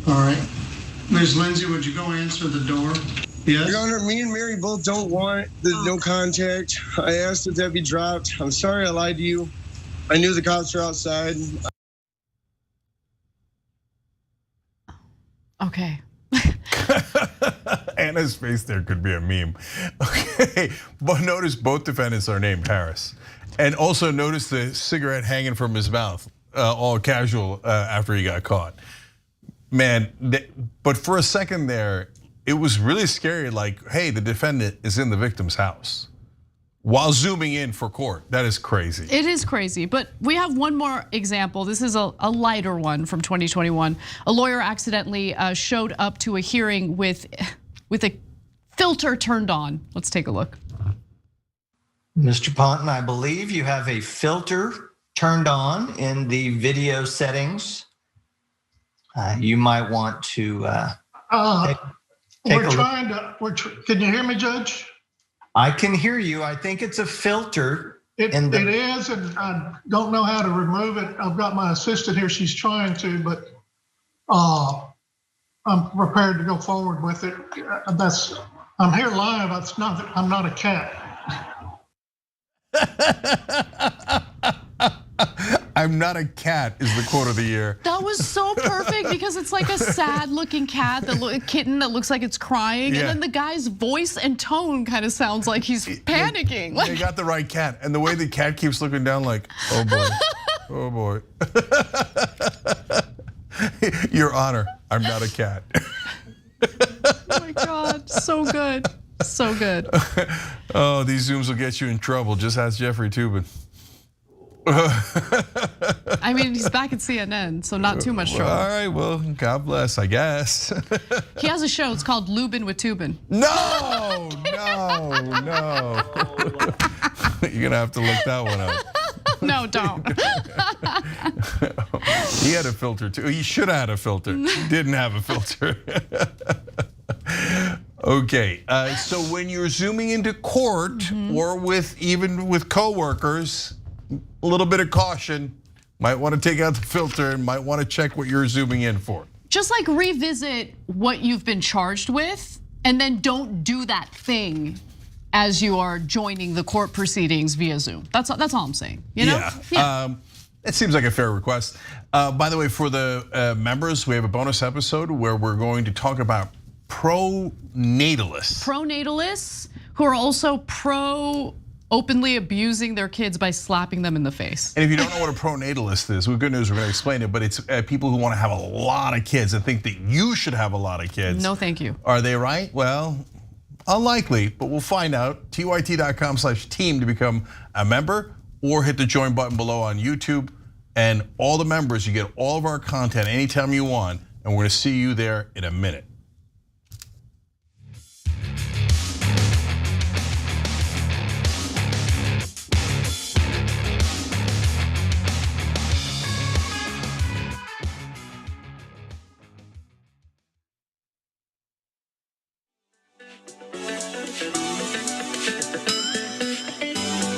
All right. Ms. Lindsay, would you go answer the door? Yes? Your Honor, me and Mary both don't want no contact. I asked if that be dropped. I'm sorry I lied to you. I knew the cops were outside. Okay. Anna's face there could be a meme. Okay, but notice both defendants are named Harris. And also notice the cigarette hanging from his mouth, all casual after he got caught. Man, but for a second there, it was really scary, like, hey, the defendant is in the victim's house while zooming in for court. That is crazy. It is crazy, but we have one more example. This is a lighter one from 2021. A lawyer accidentally showed up to a hearing with a filter turned on. Let's take a look. Mr. Ponton, I believe you have a filter turned on in the video settings. You might want to take we're trying to. Can you hear me, Judge? I can hear you. I think it's a filter. It is, and I don't know how to remove it. I've got my assistant here. She's trying to, but I'm prepared to go forward with it. I'm here live. I'm not a cat. I'm not a cat is the quote of the year. That was so perfect because it's like a sad looking cat, a kitten that looks like it's crying. Yeah. And then the guy's voice and tone kind of sounds like he's panicking. They got the right cat. And the way the cat keeps looking down like, oh boy. Oh boy. Your Honor, I'm not a cat. Oh my God, so good. So good. Oh, these Zooms will get you in trouble. Just ask Jeffrey Toobin. I mean, he's back at CNN, so not too much trouble. All right, well, God bless, I guess. He has a show, it's called Lubin with Toobin. No. You're gonna have to look that one up. No, don't. He had a filter too. He should have had a filter. He didn't have a filter. Okay, so when you're zooming into court or even with coworkers, a little bit of caution. Might want to take out the filter and might want to check what you're zooming in for. Just like revisit what you've been charged with, and then don't do that thing as you are joining the court proceedings via Zoom. That's all I'm saying. You know? Yeah. It seems like a fair request. By the way, for the members, we have a bonus episode where we're going to talk about pronatalists. Pronatalists who are also openly abusing their kids by slapping them in the face. And if you don't know what a pronatalist is, well, good news, we're gonna explain it, but it's people who wanna have a lot of kids and think that you should have a lot of kids. No, thank you. Are they right? Well, unlikely, but we'll find out. TYT.com/team to become a member, or hit the join button below on YouTube. And all the members, you get all of our content anytime you want, and we're gonna see you there in a minute.